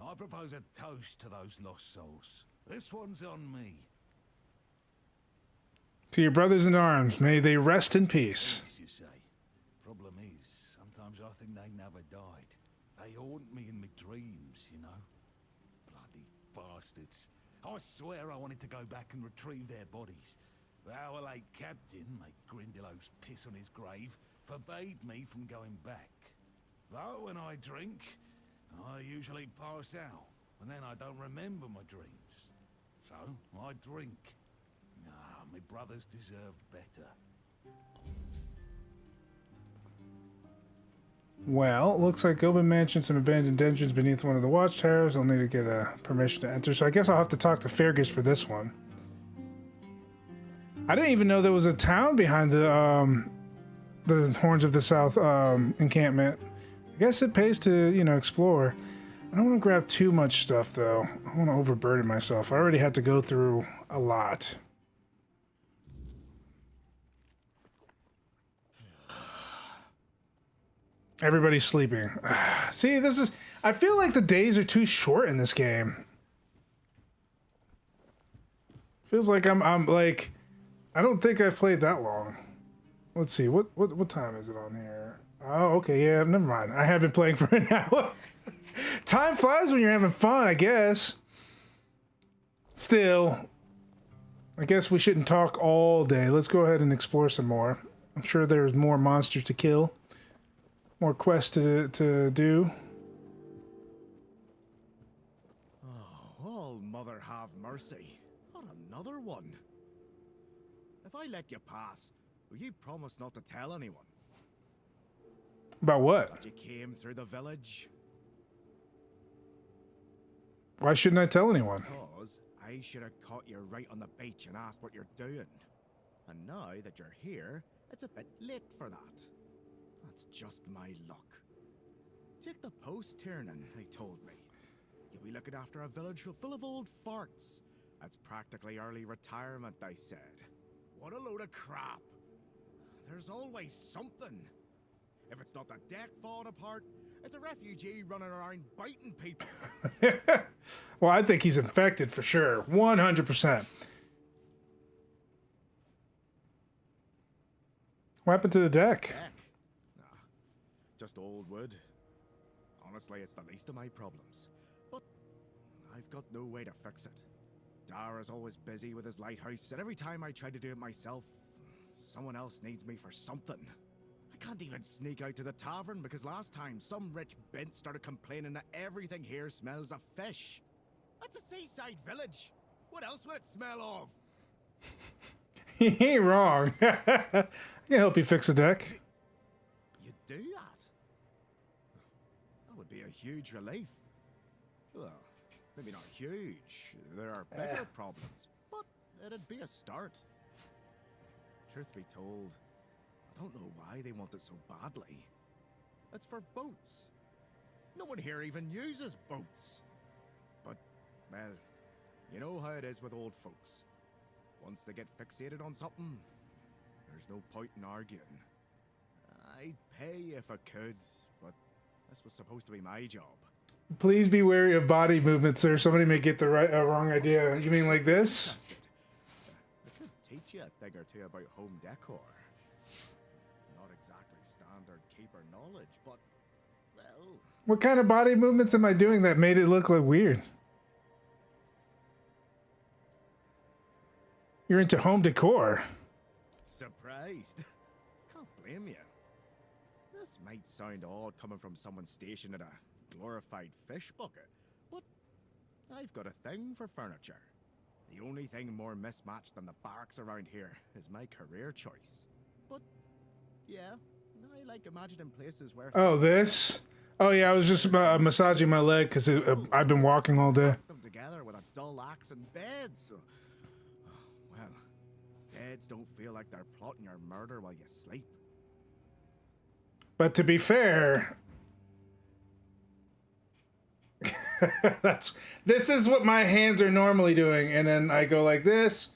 S7: I propose a toast to those lost souls. This one's on me.
S4: To your brothers in arms, may they rest in peace.
S7: You say. Problem is, sometimes I think they never died. They haunt me in my dreams, you know. Bloody bastards. I swear I wanted to go back and retrieve their bodies. But our late captain, mate Grindelows piss on his grave, forbade me from going back. But when I drink, I usually pass out, and then I don't remember my dreams. So, I drink. My brothers deserved better.
S4: Well, looks like Gobin mentioned some abandoned dungeons beneath one of the watchtowers. I'll need to get permission to enter, so I guess I'll have to talk to Fergus for this one. I didn't even know there was a town behind the Horns of the South encampment. I guess it pays to, you know, explore. I don't want to grab too much stuff, though. I want to overburden myself. I already had to go through a lot. Everybody's sleeping. See, this is... I feel like the days are too short in this game. Feels like I'm like... I don't think I've played that long. Let's see, what time is it on here? Oh, okay, yeah, never mind. I have been playing for an hour. Time flies when you're having fun, I guess. Still, I guess we shouldn't talk all day. Let's go ahead and explore some more. I'm sure there's more monsters to kill. More quests to do.
S3: Oh, Mother have mercy. Not another one. If I let you pass, will you promise not to tell anyone?
S4: About what?
S3: That you came through the village?
S4: Why shouldn't I tell anyone?
S3: Because I should have caught you right on the beach and asked what you're doing. And now that you're here, it's a bit late for that. That's just my luck. Take the post turning, they told me. You'll be looking after a village full of old farts. That's practically early retirement, they said. What a load of crap. There's always something. If it's not the deck falling apart, it's a refugee running around biting people.
S4: Well, I think he's infected for sure. 100%. What happened to the deck?
S3: Nah, just old wood. Honestly, it's the least of my problems. But I've got no way to fix it. Dara's always busy with his lighthouse, and every time I try to do it myself, someone else needs me for something. I can't even sneak out to the tavern because last time some rich bent started complaining that everything here smells of fish. That's a seaside village. What else would it smell of?
S4: He ain't wrong. I can help you fix a deck.
S3: You do that? That would be a huge relief. Well, maybe not huge. There are bigger problems, but it'd be a start. Truth be told, I don't know why they want it so badly. It's for boats. No one here even uses boats. But, well, you know how it is with old folks. Once they get fixated on something, there's no point in arguing. I'd pay if I could, but this was supposed to be my job.
S4: Please be wary of body movements, sir. Somebody may get the wrong idea. You mean like this?
S8: I could teach you a thing or two about home decor. Not exactly standard keeper knowledge, but, well...
S4: What kind of body movements am I doing that made it look like weird? You're into home decor.
S8: Surprised? Can't blame you. This might sound odd coming from someone stationed in a glorified fish bucket, but I've got a thing for furniture. The only thing more mismatched than the barracks around here is my career choice. But, yeah, I like imagining places where...
S4: Oh, this? Oh, yeah, I was just massaging my leg because I've been walking all day.
S8: Them together with a dull axe and beds. So, well, beds don't feel like they're plotting your murder while you sleep.
S4: But to be fair... this is what my hands are normally doing, and then I go like this,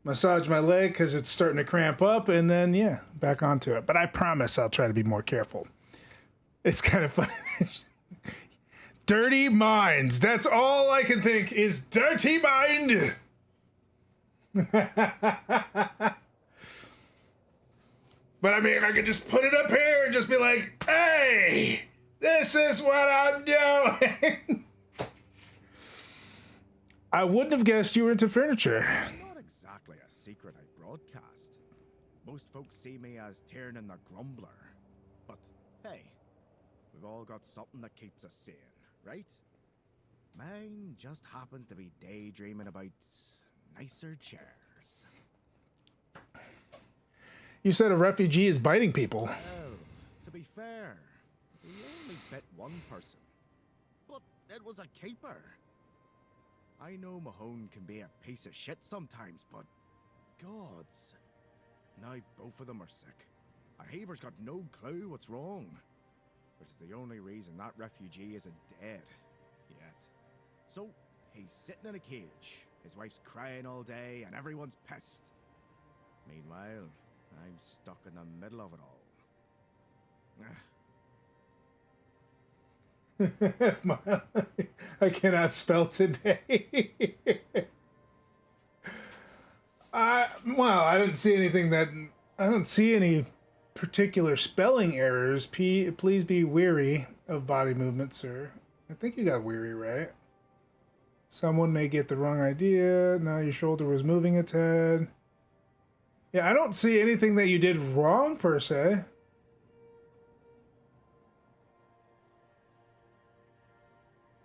S4: massage my leg because it's starting to cramp up, and then yeah, back onto it. But I promise I'll try to be more careful. It's kind of funny. Dirty minds. That's all I can think is dirty mind. But I mean, I could just put it up here and just be like, hey, this is what I'm doing. I wouldn't have guessed you were into furniture.
S8: It's not exactly a secret I broadcast. Most folks see me as Tiernan the Grumbler. But hey, we've all got something that keeps us sane, right? Mine just happens to be daydreaming about nicer chairs.
S4: You said a refugee is biting people.
S8: Well, to be fair, he only bit one person. But it was a keeper. I know Mahone can be a piece of shit sometimes, but gods. Now both of them are sick. And Haber's got no clue what's wrong. Which is the only reason that refugee isn't dead yet. So, he's sitting in a cage. His wife's crying all day and everyone's pissed. Meanwhile, I'm stuck in the middle of it all.
S4: I cannot spell today. Well, I don't see anything that... I don't see any particular spelling errors. Please be wary of body movement, sir. I think you got weary, right? Someone may get the wrong idea. Now your shoulder was moving a tad. Yeah, I don't see anything that you did wrong, per se.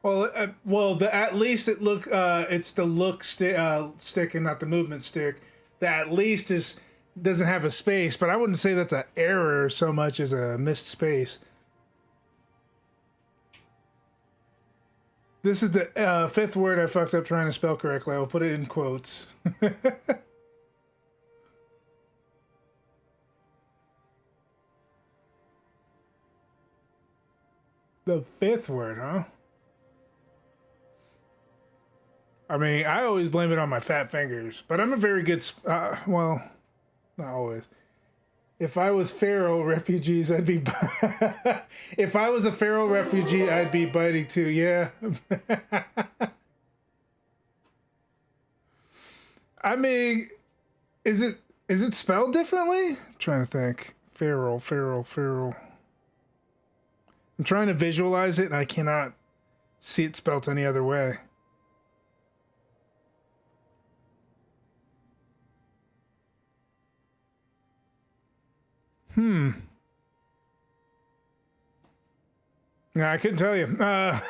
S4: Well, at least it look. It's the look stick and not the movement stick. That at least doesn't have a space, but I wouldn't say that's an error so much as a missed space. This is the fifth word I fucked up trying to spell correctly. I will put it in quotes. The fifth word, huh? I mean, I always blame it on my fat fingers, but I'm a very good, well, not always. If I was feral refugees, I'd be, if I was a feral refugee, I'd be biting too, yeah. I mean, is it spelled differently? I'm trying to think. Feral. I'm trying to visualize it, and I cannot see it spelled any other way. Yeah, I couldn't tell you. I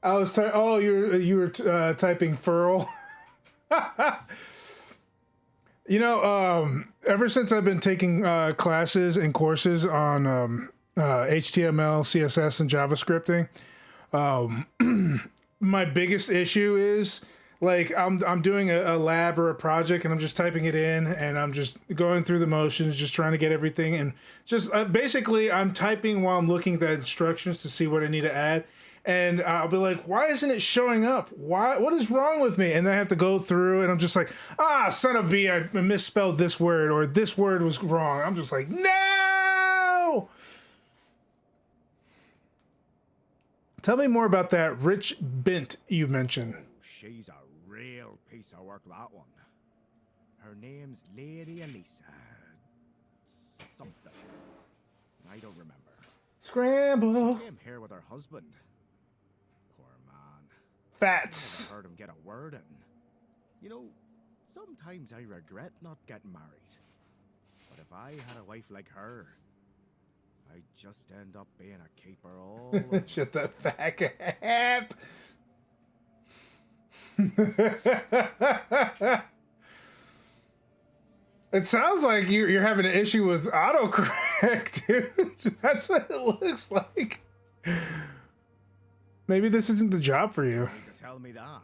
S4: was you were typing furl. You know, ever since I've been taking classes and courses on HTML, CSS, and JavaScripting, my biggest issue is like I'm doing a lab or a project and I'm just typing it in and I'm just going through the motions, just trying to get everything, and just basically I'm typing while I'm looking at the instructions to see what I need to add. And I'll be like, why isn't it showing up? What is wrong with me? And then I have to go through and I'm just like, son of B, I misspelled this word, or this word was wrong. I'm just like, no! Tell me more about that rich bint you mentioned.
S8: She's a real piece of work, that one. Her name's Lady Elisa. Something. I don't remember.
S4: Scramble.
S8: She came here with her husband. Poor man.
S4: Fats.
S8: Never heard him get a word in. You know, sometimes I regret not getting married. But if I had a wife like her, I'd just end up being a caper all over.
S4: Shut the fuck up. It sounds like you're having an issue with autocorrect, dude. That's what it looks like. Maybe this isn't the job for you.
S8: To tell me that.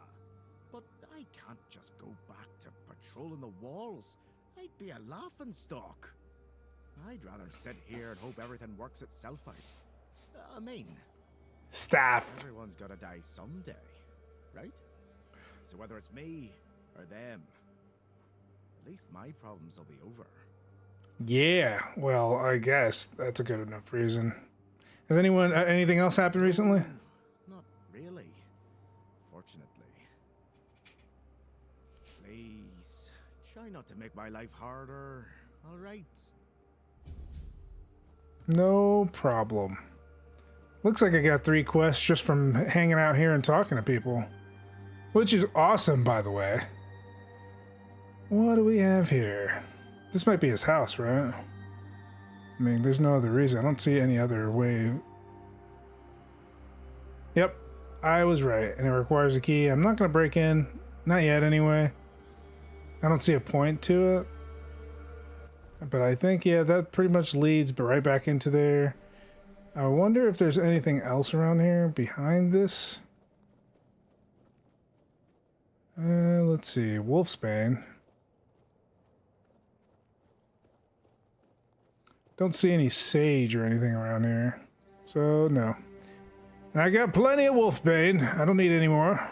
S8: But I can't just go back to patrolling the walls. I'd be a laughing stock. I'd rather sit here and hope everything works itself out. I mean,
S4: Staff.
S8: everyone's gotta die someday, right? So whether it's me or them, at least my problems will be over.
S4: Yeah, well, I guess that's a good enough reason. Has anyone anything else happened recently?
S8: Not really, fortunately. Please, try not to make my life harder, all right?
S4: No problem. Looks like I got 3 quests just from hanging out here and talking to people. Which is awesome, by the way. What do we have here? This might be his house, right? I mean, there's no other reason. I don't see any other way. Yep, I was right, and it requires a key. I'm not going to break in. Not yet, anyway. I don't see a point to it. But I think, yeah, that pretty much leads but right back into there. I wonder if there's anything else around here behind this. Let's see. Wolfsbane. Don't see any sage or anything around here. So, no. And I got plenty of Wolfbane. I don't need any more.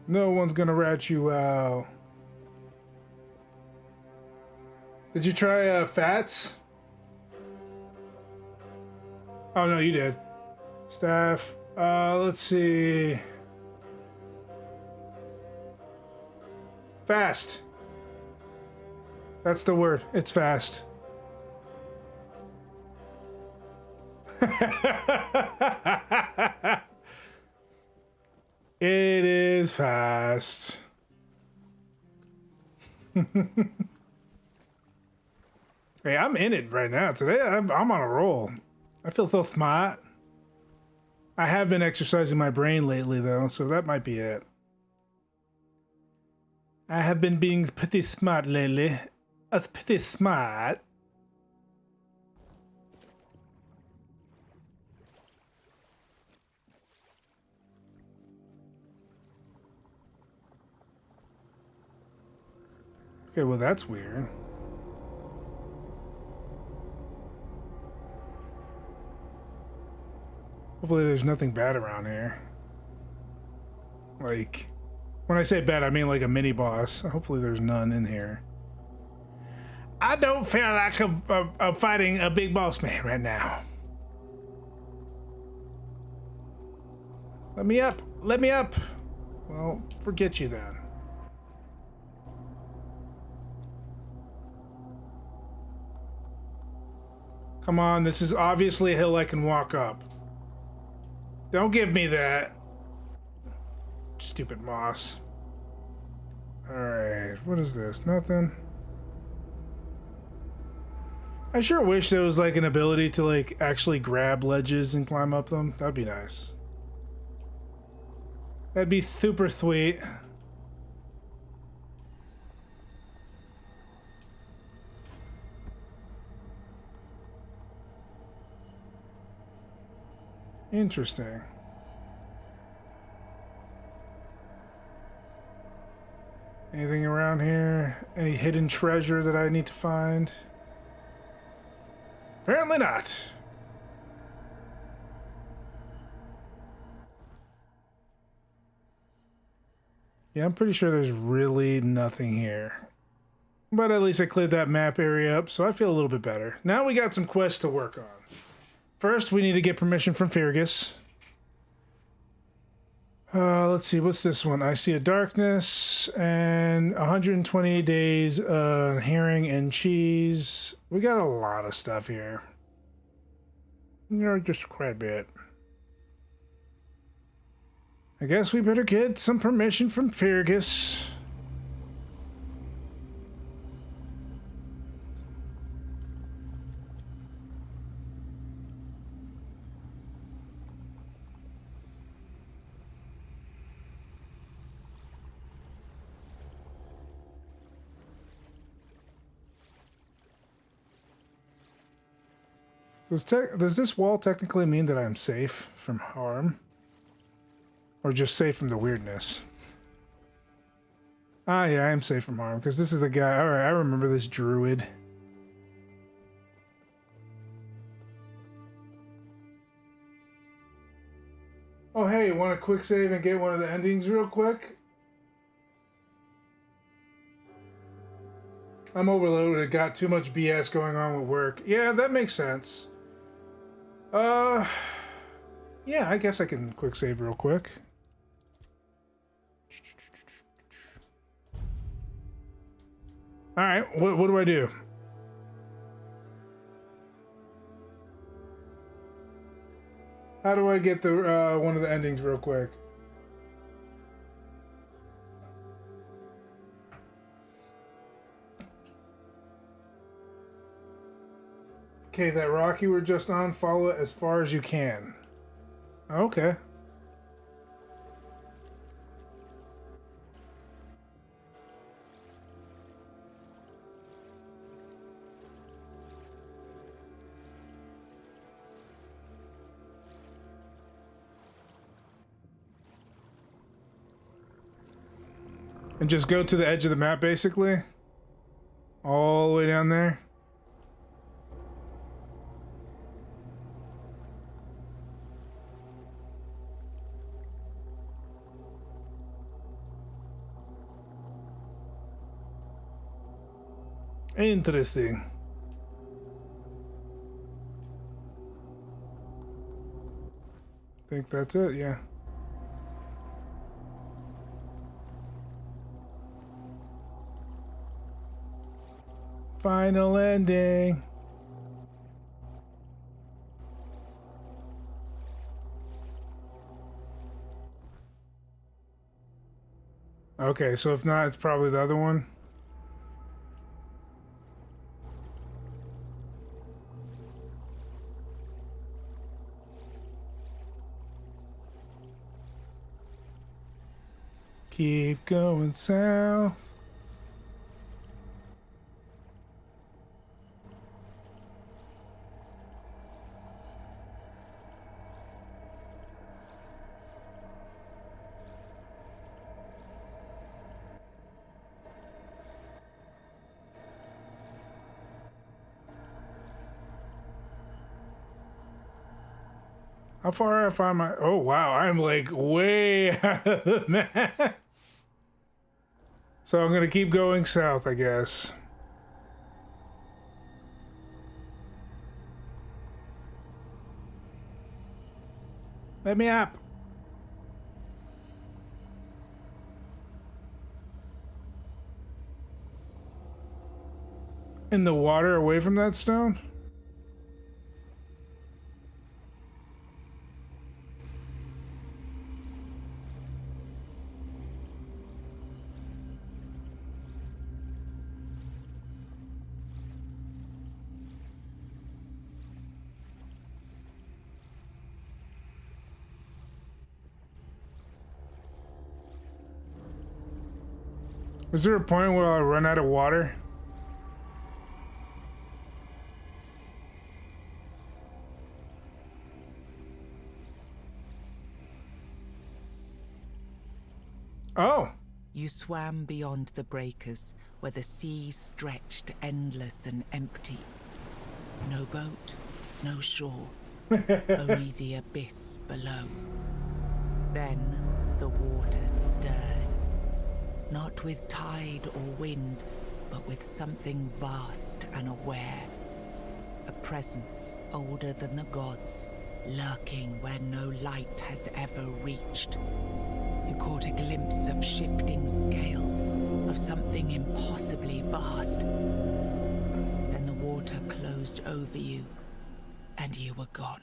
S4: No one's gonna rat you out. Did you try Fats? Oh no, you did. Staff. Let's see. Fast. That's the word. It's fast. It is fast. Hey, I'm in it right now. Today, I'm on a roll. I feel so smart. I have been exercising my brain lately, though, so that might be it. I have been being pretty smart lately. Pretty smart. Okay, well, that's weird. Hopefully there's nothing bad around here. Like, when I say bad, I mean like a mini boss. Hopefully there's none in here. I don't feel like I'm fighting a big boss man right now. Let me up. Let me up. Well, forget you then. Come on, this is obviously a hill I can walk up. Don't give me that. Stupid moss. Alright, what is this? Nothing. I sure wish there was like an ability to like actually grab ledges and climb up them. That'd be nice. That'd be super sweet. Interesting. Anything around here? Any hidden treasure that I need to find? Apparently not. Yeah, I'm pretty sure there's really nothing here. But at least I cleared that map area up, so I feel a little bit better. Now we got some quests to work on. First, we need to get permission from Fergus. Let's see, what's this one? I see a darkness and 128 days herring and cheese. We got a lot of stuff here. You know, just quite a bit. I guess we better get some permission from Fergus. Does this wall technically mean that I'm safe from harm? Or just safe from the weirdness? Ah, yeah, I am safe from harm, because this is the guy... Alright, I remember this druid. Oh, hey, want a quick save and get one of the endings real quick? I'm overloaded, got too much BS going on with work. Yeah, that makes sense. Yeah, I guess I can quick save real quick. Alright, what do I do? How do I get the one of the endings real quick? Okay, that rock you were just on, follow it as far as you can. Okay. And just go to the edge of the map, basically? All the way down there? Interesting. Think that's it, yeah. Final ending. Okay, so if not, it's probably the other one. Keep going south. How far am I? Oh wow, I'm like way out of the map. So I'm gonna keep going south, I guess. Let me up. In the water away from that stone? Is there a point where I'll run out of water? Oh!
S9: You swam beyond the breakers, where the sea stretched endless and empty. No boat, no shore, only the abyss below. Then the waters stirred, not with tide or wind, but with something vast and aware. A presence older than the gods, lurking where no light has ever reached. You caught a glimpse of shifting scales, of something impossibly vast. Then the water closed over you, and you were gone.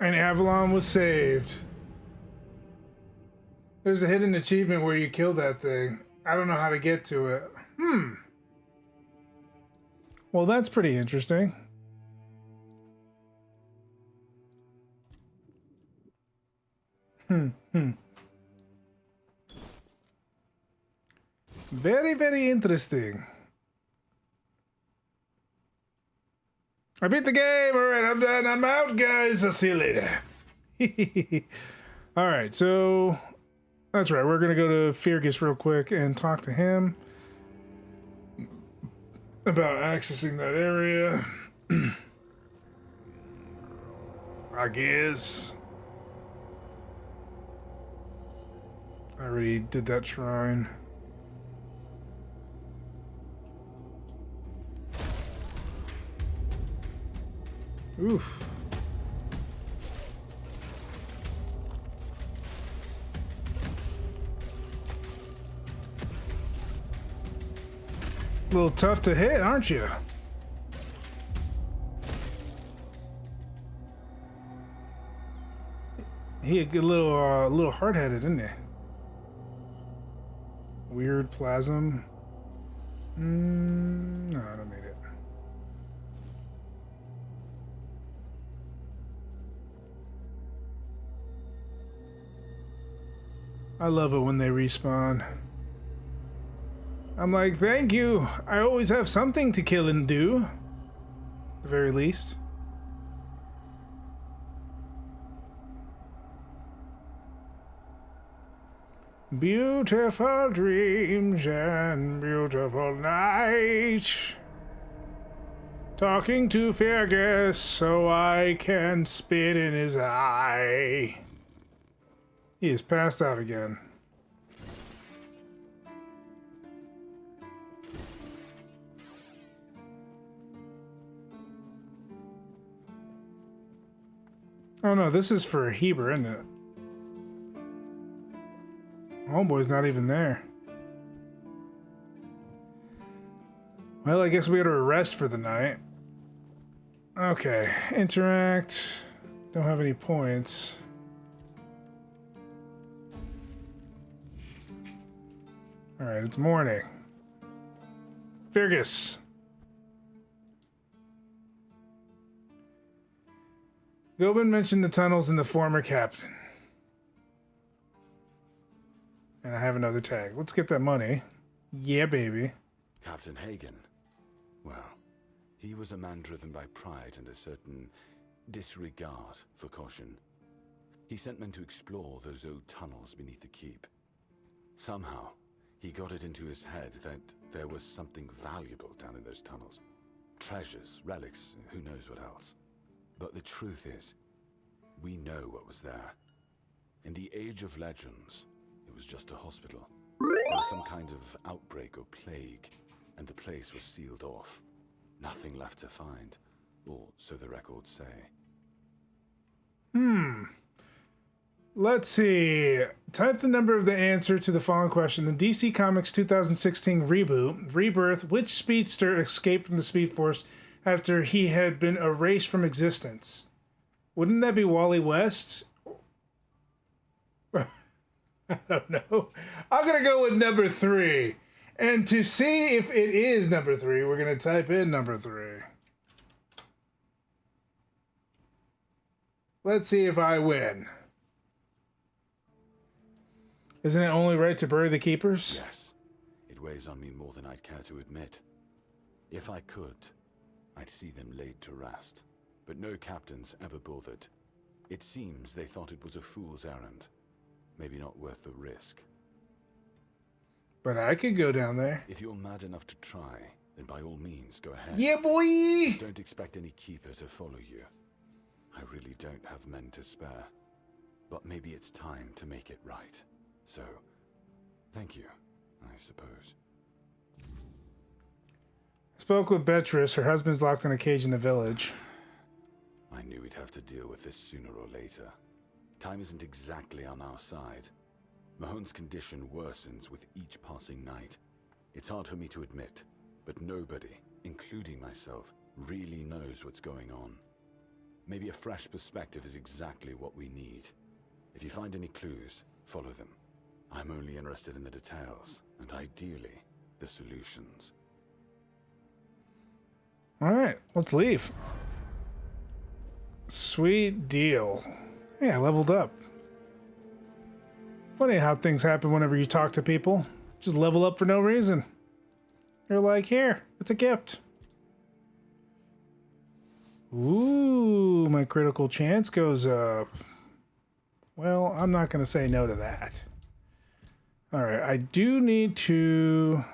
S4: And Avalon was saved. There's a hidden achievement where you kill that thing. I don't know how to get to it. Well, that's pretty interesting. Very, very interesting. I beat the game. All right, I'm done. I'm out, guys. I'll see you later. All right, so that's right. We're gonna go to Fergus real quick and talk to him about accessing that area. I guess. I already did that shrine. Oof. A little tough to hit, aren't you? He a little hard-headed, isn't he? Weird plasm. No, I don't need it. I love it when they respawn. I'm like, thank you. I always have something to kill and do. At the very least. Beautiful dreams and beautiful night. Talking to Fergus so I can spit in his eye. He is passed out again. Oh no, this is for Heber, isn't it? Homeboy's not even there. Well, I guess we gotta rest for the night. Okay, interact. Don't have any points. Alright, it's morning. Fergus. Gobin mentioned the tunnels and the former captain. And I have another tag. Let's get that money. Yeah, baby.
S10: Captain Hagen. Well, he was a man driven by pride and a certain disregard for caution. He sent men to explore those old tunnels beneath the keep. Somehow, he got it into his head that there was something valuable down in those tunnels. Treasures, relics, who knows what else. But the truth is, we know what was there. In the Age of Legends, it was just a hospital. There was some kind of outbreak or plague, and the place was sealed off. Nothing left to find, or so the records say.
S4: Let's see. Type the number of the answer to the following question. The DC Comics 2016 reboot, Rebirth, which speedster escaped from the Speed Force after he had been erased from existence? Wouldn't that be Wally West? I don't know. I'm going to go with number 3. And to see if it is number 3, we're going to type in number 3. Let's see if I win. Isn't it only right to bury the keepers?
S10: Yes. It weighs on me more than I'd care to admit. If I could, I'd see them laid to rest. But no captains ever bothered. It seems they thought it was a fool's errand. Maybe not worth the risk.
S4: But I could go down there.
S10: If you're mad enough to try, then by all means, go ahead.
S4: Yeah, boy!
S10: Just don't expect any keeper to follow you. I really don't have men to spare. But maybe it's time to make it right. So, thank you. I suppose.
S4: Spoke with Beatrice. Her husband's locked in a cage in the village.
S10: I knew we'd have to deal with this sooner or later. Time isn't exactly on our side. Mahone's condition worsens with each passing night. It's hard for me to admit, but nobody, including myself, really knows what's going on. Maybe a fresh perspective is exactly what we need. If you find any clues, follow them. I'm only interested in the details, and ideally, the solutions.
S4: Alright, let's leave. Sweet deal. Yeah, I leveled up. Funny how things happen whenever you talk to people. Just level up for no reason. You're like, here, it's a gift. Ooh, my critical chance goes up. Well, I'm not going to say no to that. Alright, I do need to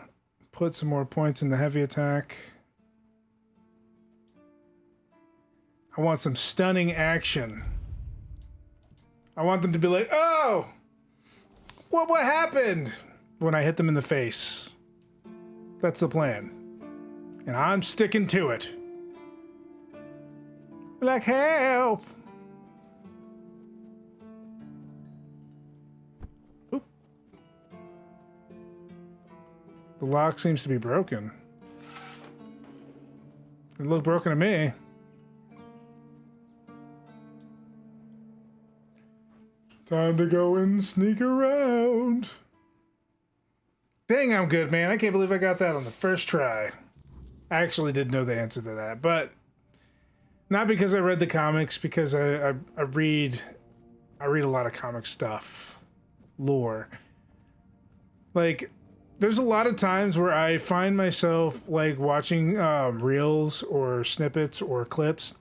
S4: put some more points in the heavy attack. I want some stunning action. I want them to be like, oh! What happened? When I hit them in the face. That's the plan. And I'm sticking to it. Like, help! Oop. The lock seems to be broken. It looked broken to me. Time to go and sneak around. Dang, I'm good, man. I can't believe I got that on the first try. I actually did know the answer to that, but not because I read the comics, because I read a lot of comic stuff. Lore. Like, there's a lot of times where I find myself like watching reels or snippets or clips,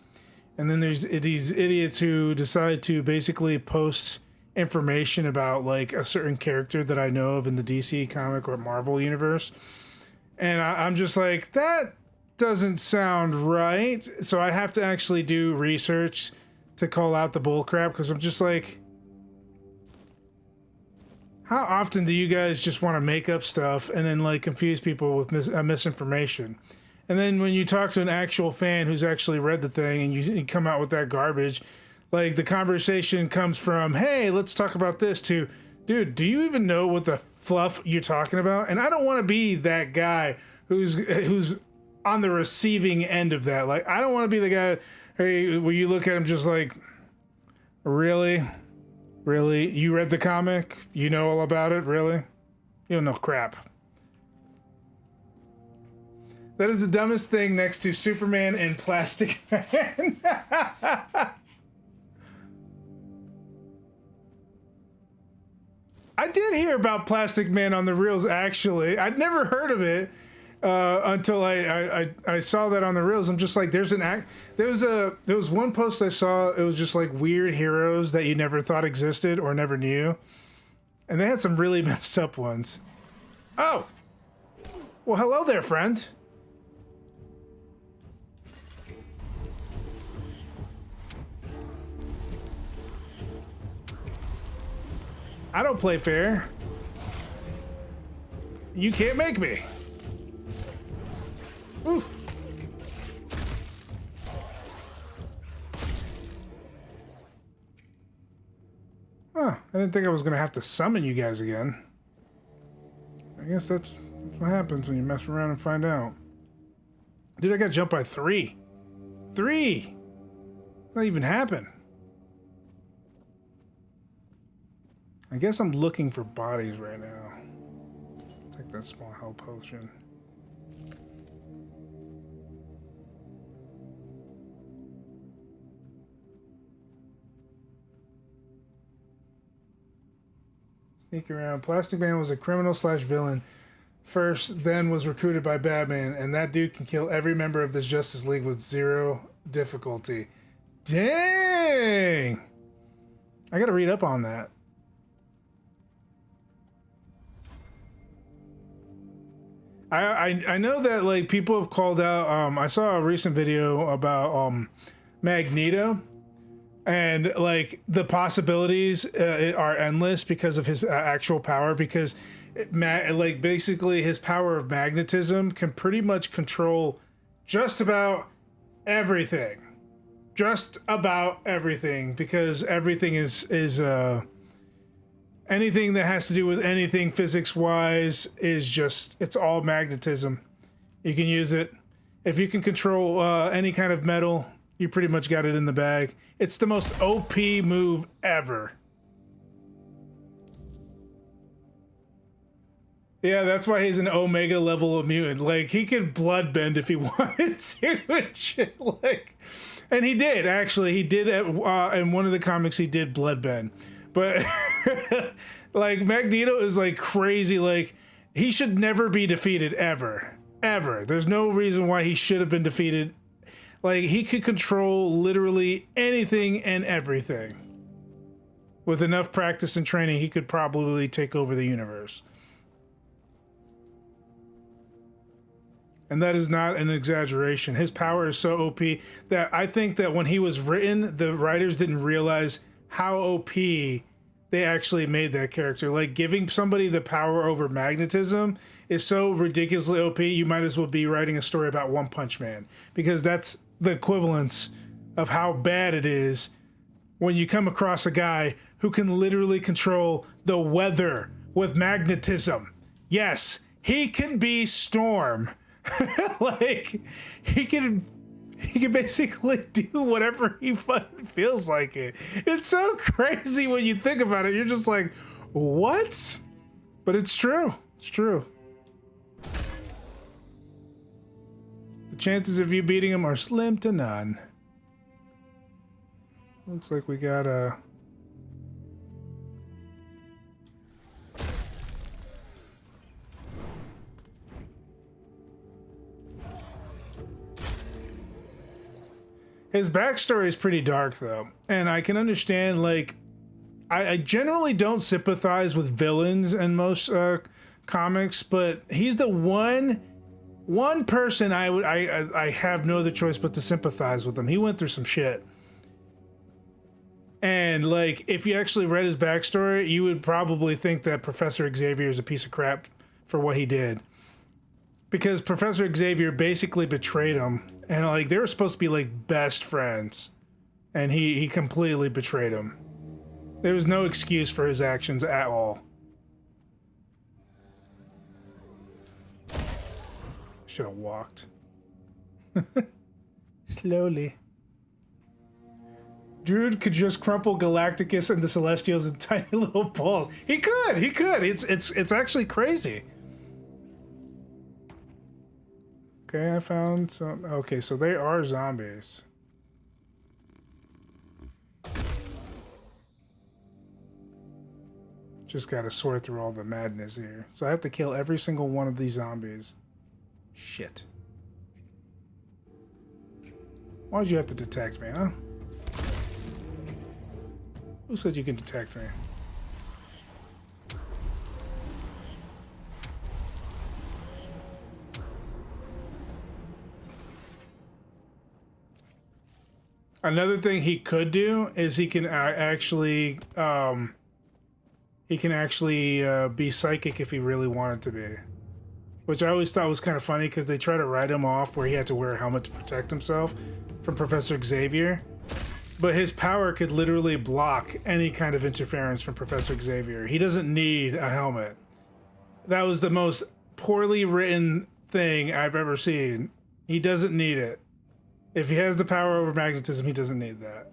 S4: and then there's these idiots who decide to basically post information about like a certain character that I know of in the DC comic or Marvel universe, and I'm just like, that doesn't sound right. So I have to actually do research to call out the bullcrap, because I'm just like, how often do you guys just want to make up stuff and then like confuse people with misinformation? And then when you talk to an actual fan who's actually read the thing and you come out with that garbage, like the conversation comes from, hey, let's talk about this, to, dude, do you even know what the fluff you're talking about? And I don't want to be that guy who's on the receiving end of that. Like, I don't want to be the guy, hey, where you look at him just like, really? Really? You read the comic? You know all about it? Really? You don't know crap. That is the dumbest thing next to Superman and Plastic Man. I did hear about Plastic Man on the reels, actually. I'd never heard of it until I saw that on the reels. I'm just like, there was one post I saw. It was just like weird heroes that you never thought existed or never knew, and they had some really messed up ones. Oh, well, hello there, friend. I don't play fair. You can't make me. Ooh. Huh, I didn't think I was gonna have to summon you guys again. I guess that's what happens when you mess around and find out. Dude, I got jumped by 3. 3! Not even happen. I guess I'm looking for bodies right now. Take that small health potion. Sneak around. Plastic Man was a criminal slash villain first, then was recruited by Batman, and that dude can kill every member of this Justice League with 0 difficulty. Dang! I gotta read up on that. I know that like people have called out. I saw a recent video about Magneto, and like the possibilities are endless because of his actual power. Because like basically his power of magnetism can pretty much control just about everything. Just about everything, because everything is anything that has to do with anything physics-wise is just, it's all magnetism. You can use it. If you can control any kind of metal, you pretty much got it in the bag. It's the most OP move ever. Yeah, that's why he's an Omega level of mutant. Like, he could bloodbend if he wanted to and shit. Like, and he did, actually. He did, in one of the comics, he did bloodbend. But, like, Magneto is, like, crazy. Like, he should never be defeated, ever. Ever. There's no reason why he should have been defeated. Like, he could control literally anything and everything. With enough practice and training, he could probably take over the universe. And that is not an exaggeration. His power is so OP that I think that when he was written, the writers didn't realize how OP they actually made that character. Like, giving somebody the power over magnetism is so ridiculously OP, you might as well be writing a story about One Punch Man. Because that's the equivalence of how bad it is when you come across a guy who can literally control the weather with magnetism. Yes, he can be Storm. Like, he can basically do whatever he fucking feels like it. It's so crazy when you think about it. You're just like, what? But it's true. It's true. The chances of you beating him are slim to none. Looks like we got a... His backstory is pretty dark, though. And I can understand, like, I generally don't sympathize with villains in most comics, but he's the one person I have no other choice but to sympathize with him. He went through some shit. And, like, if you actually read his backstory, you would probably think that Professor Xavier is a piece of crap for what he did. Because Professor Xavier basically betrayed him. And, like, they were supposed to be, like, best friends. And he completely betrayed him. There was no excuse for his actions at all. Should have walked. Slowly. Druid could just crumple Galacticus and the Celestials in tiny little balls. He could. It's actually crazy. Okay, I found some... Okay, so they are zombies. Just gotta sort through all the madness here. So I have to kill every single one of these zombies. Shit. Why'd you have to detect me, huh? Who said you can detect me? Another thing he could do is he can actually be psychic if he really wanted to be, which I always thought was kind of funny because they try to write him off where he had to wear a helmet to protect himself from Professor Xavier, but his power could literally block any kind of interference from Professor Xavier. He doesn't need a helmet. That was the most poorly written thing I've ever seen. He doesn't need it. If he has the power over magnetism, he doesn't need that.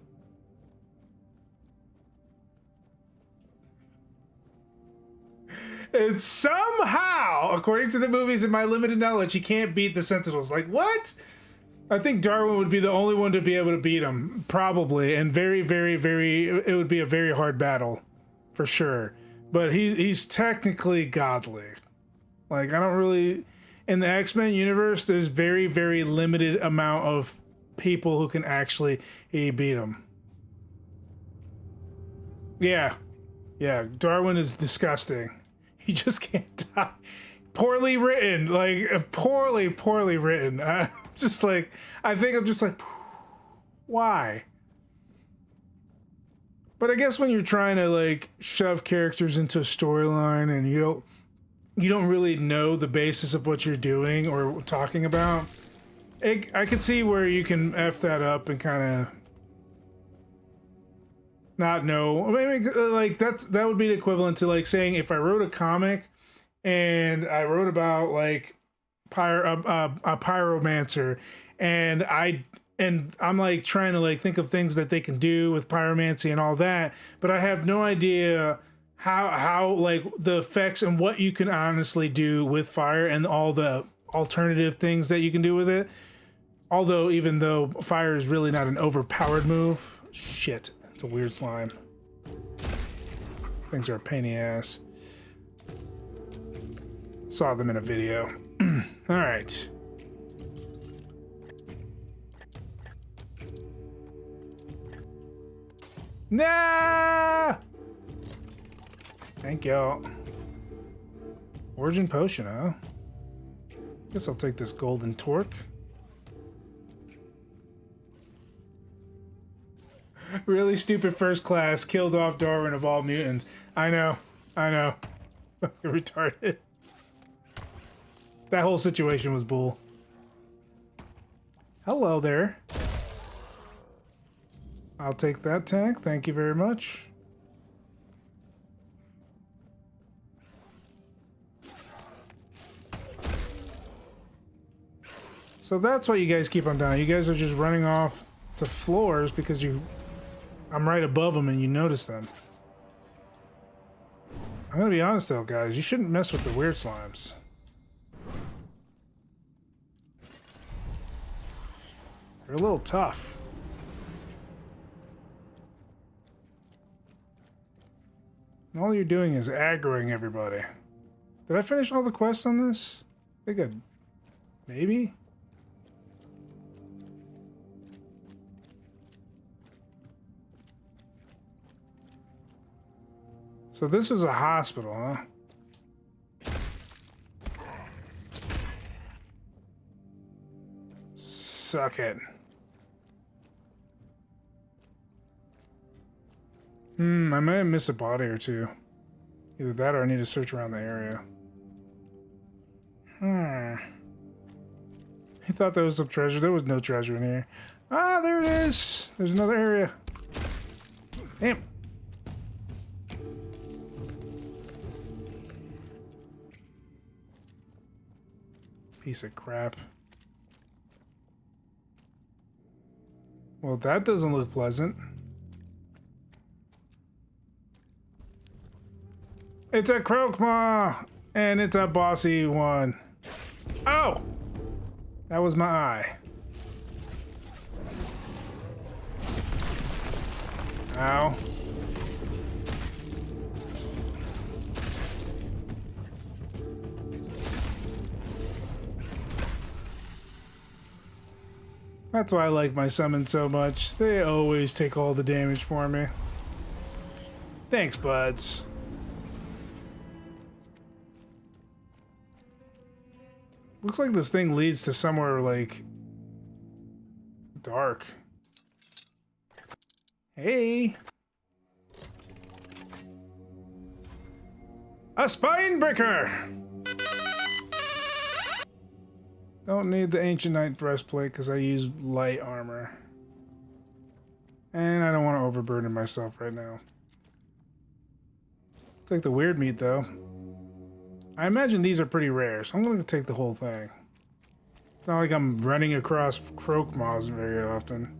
S4: And somehow, according to the movies and my limited knowledge, he can't beat the Sentinels. Like, what? I think Darwin would be the only one to be able to beat him. Probably. And very, very, very... It would be a very hard battle. For sure. But he's technically godly. Like, I don't really... In the X-Men universe, there's very, very limited amount of people who can actually beat him. Yeah. Yeah, Darwin is disgusting. He just can't die. Poorly written. Like, poorly written. I'm just like... I think I'm just like... Why? But I guess when you're trying to, like, shove characters into a storyline and you you don't really know the basis of what you're doing or talking about, I could see where you can F that up and kind of not know. I mean, like that would be the equivalent to like saying if I wrote a comic and I wrote about like a pyromancer and I'm like trying to like think of things that they can do with pyromancy and all that, but I have no idea how like the effects and what you can honestly do with fire and all the alternative things that you can do with it. Although, even though fire is really not an overpowered move. Shit, it's a weird slime. Things are a pain in the ass. Saw them in a video. Alright. Nah! Thank y'all. Origin potion, huh? Guess I'll take this golden torque. Really stupid first class killed off Darwin of all mutants. I know. Retarded. That whole situation was bull. Hello there. I'll take that tank. Thank you very much. So that's what you guys keep on doing. You guys are just running off to floors because I'm right above them and you notice them. I'm gonna be honest though, guys. You shouldn't mess with the weird slimes. They're a little tough. And all you're doing is aggroing everybody. Did I finish all the quests on this? I think maybe? So this is a hospital, huh? Suck it. I may have missed a body or two. Either that or I need to search around the area. He thought there was some treasure. There was no treasure in here. Ah, there it is. There's another area. Damn. Piece of crap. Well, that doesn't look pleasant. It's a Croakmaw! And it's a bossy one. Oh! That was my eye. Ow. That's why I like my summons so much. They always take all the damage for me. Thanks, buds. Looks like this thing leads to somewhere, like, dark. Hey! A spine breaker! Don't need the Ancient Knight breastplate because I use light armor. And I don't want to overburden myself right now. Take the weird meat though. I imagine these are pretty rare, so I'm going to take the whole thing. It's not like I'm running across Croakmaws very often.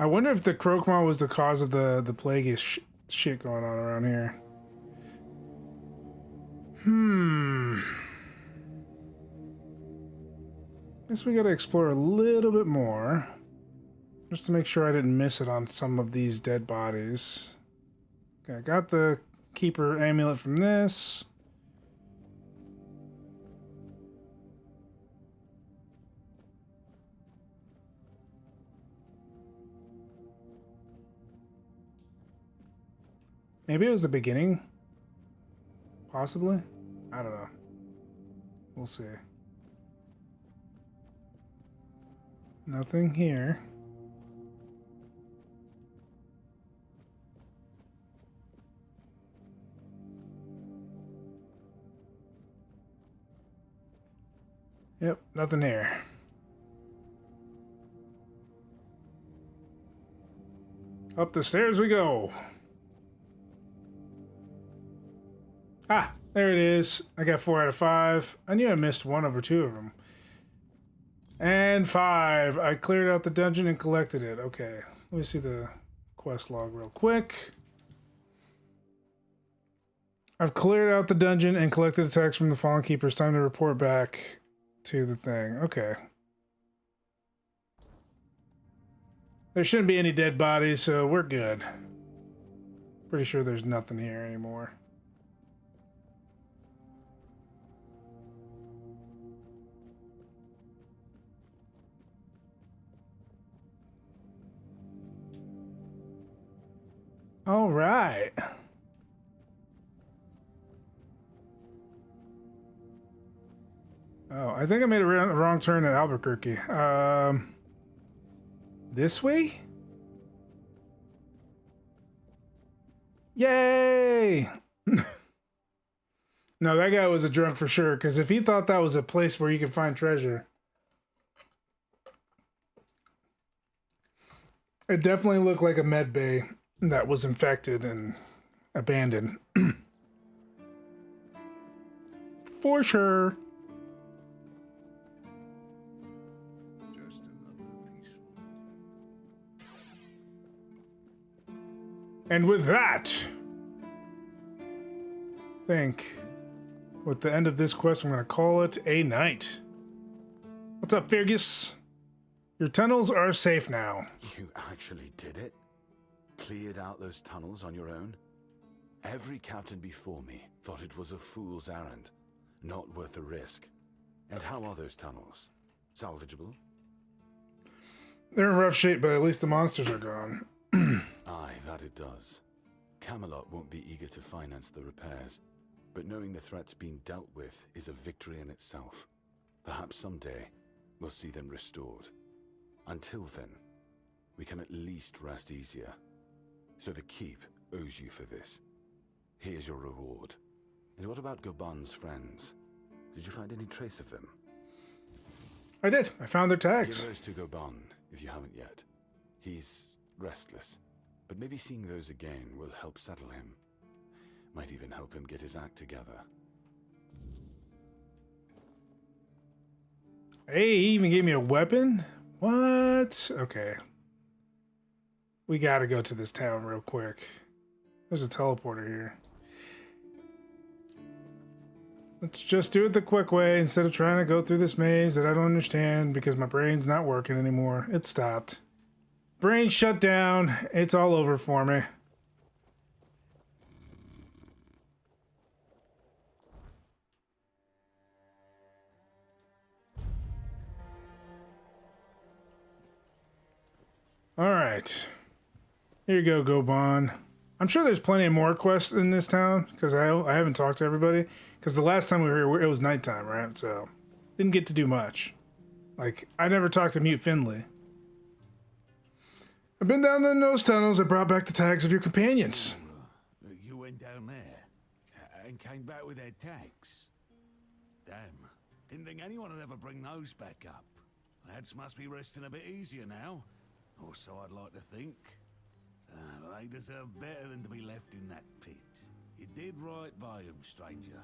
S4: I wonder if the Croakmaw was the cause of the plagueish shit going on around here. Guess we gotta explore a little bit more. Just to make sure I didn't miss it on some of these dead bodies. Okay, I got the Keeper amulet from this. Maybe it was the beginning? Possibly? I don't know. We'll see. Nothing here. Yep, nothing here. Up the stairs we go. Ah, there it is. I got 4 out of 5. I knew I missed 1 over 2 of them. And 5. I cleared out the dungeon and collected it. Okay, let me see the quest log real quick. I've cleared out the dungeon and collected a text from the Fallen Keeper. It's time to report back to the thing. Okay. There shouldn't be any dead bodies, so we're good. Pretty sure there's nothing here anymore. All right. Oh, I think I made a wrong turn at Albuquerque. This way? Yay! No, that guy was a drunk for sure, because if he thought that was a place where you could find treasure, it definitely looked like a med bay that was infected and abandoned. For sure.
S8: Just another peaceful.
S4: And with that, I think with the end of this quest, I'm going to call it a night. What's up, Fergus? Your tunnels are safe now.
S10: You actually did it? Cleared out those tunnels on your own? Every captain before me thought it was a fool's errand, not worth the risk. And how are those tunnels? Salvageable?
S4: They're in rough shape, but at least the monsters are gone.
S10: Aye, that it does. Camelot won't be eager to finance the repairs, but knowing the threat's been dealt with is a victory in itself. Perhaps someday we'll see them restored. Until then, we can at least rest easier. So the Keep owes you for this. Here's your reward. And what about Goban's friends? Did you find any trace of them?
S4: I did. I found their tags.
S10: Give those to Goban, if you haven't yet. He's restless, but maybe seeing those again will help settle him. Might even help him get his act together.
S4: Hey, he even gave me a weapon? What? Okay. We gotta go to this town real quick. There's a teleporter here. Let's just do it the quick way instead of trying to go through this maze that I don't understand because my brain's not working anymore. It stopped. Brain shut down. It's all over for me. All right. Here you go, Goban. I'm sure there's plenty of more quests in this town because I haven't talked to everybody. Because the last time we were here, it was nighttime, right? So, didn't get to do much. Like, I never talked to Mute Finley. I've been down in those tunnels and brought back the tags of your companions.
S7: You went down there and came back with their tags. Damn, didn't think anyone would ever bring those back up. Lads must be resting a bit easier now. Or so I'd like to think. They deserve better than to be left in that pit. You did right by them, stranger.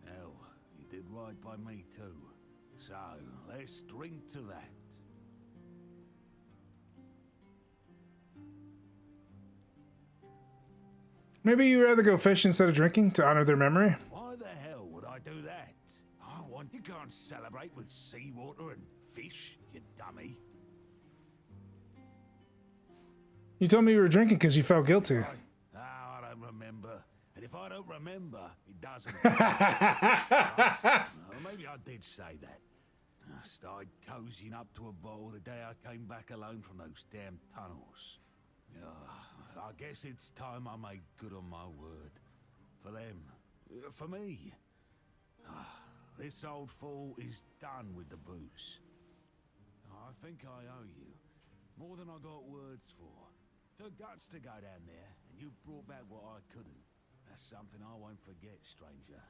S7: Hell, you did right by me too. So, let's drink to that.
S4: Maybe you'd rather go fishing instead of drinking to honor their memory?
S7: Why the hell would I do that? You can't celebrate with seawater and fish, you dummy.
S4: You told me you were drinking because you felt guilty.
S7: Oh, I don't remember. And if I don't remember, it doesn't. Well, maybe I did say that. I started cozying up to a bottle the day I came back alone from those damn tunnels. I guess it's time I made good on my word. For them. For me. This old fool is done with the booze. I think I owe you. More than I got words for. The guts to go down there, and you brought back what I couldn't. That's something I won't forget, stranger.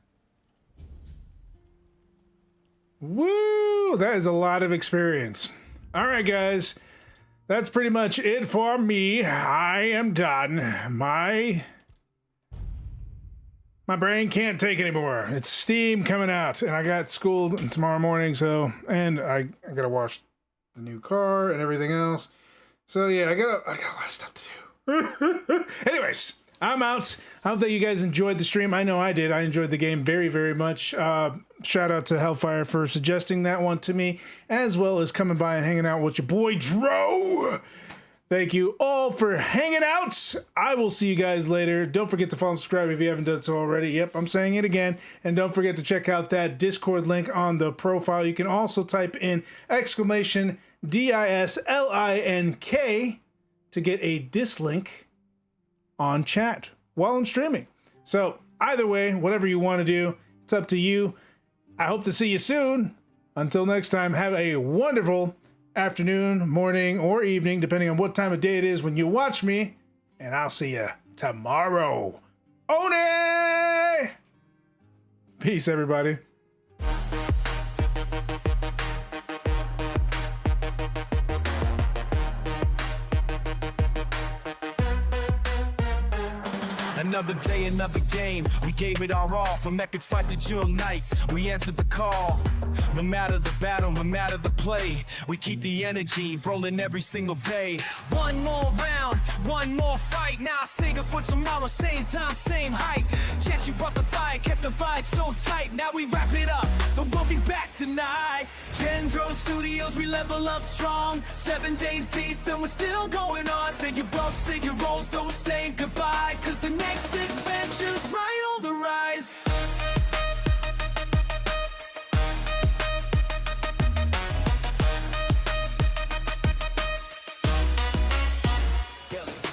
S4: Woo! Woo, that is a lot of experience. All right, guys. That's pretty much it for me. I am done. My brain can't take anymore. It's steam coming out, and I got school tomorrow morning, so, and I gotta wash the new car and everything else. So yeah, I got a lot of stuff to do. Anyways, I'm out. I hope that you guys enjoyed the stream. I know I did. I enjoyed the game very, very much. Shout out to Hellfire for suggesting that one to me, as well as coming by and hanging out with your boy Dro. Thank you all for hanging out. I will see you guys later. Don't forget to follow and subscribe if you haven't done so already. Yep, I'm saying it again. And don't forget to check out that Discord link on the profile. You can also type in exclamation DISLINK to get a dislink on chat while I'm streaming. So either way, whatever you want to do, it's up to you. I hope to see you soon. Until next time, have a wonderful afternoon, morning, or evening, depending on what time of day it is when you watch me. And I'll see you tomorrow. One! Peace, everybody.
S1: Another day, another game. We gave it our all. From epic fights to chill nights, we answered the call. No matter the battle, no matter the play, we keep the energy rolling every single day. One more round, one more fight. Now I sing it for tomorrow, same time, same height. Chance you brought the fire, kept the vibe so tight. Now we wrap it up, but we'll be back tonight. Gen-Dro Studios, we level up strong. 7 days deep and we're still going on. Say your boss, say your roles, don't say goodbye, cause the next adventure's right on the rise.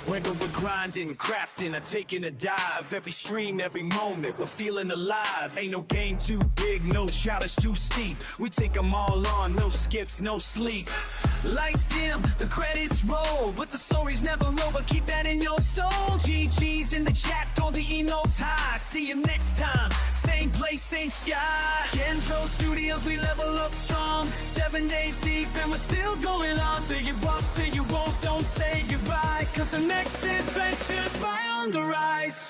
S1: Whether we're grinding, crafting, or taking a dive, every stream, every moment, we're feeling alive. Ain't no game too big, no challenge too steep. We take them all on, no skips, no sleep. Lights dim, the credits roll, but the story's never over, keep that in your soul. GG's in the chat, throw the emotes high. See you next time, same place, same sky. Gen-Dro Studios, we level up strong. 7 days deep and we're still going on. Say your boss, say your won't, don't say goodbye, cause the next adventure's right on the rise.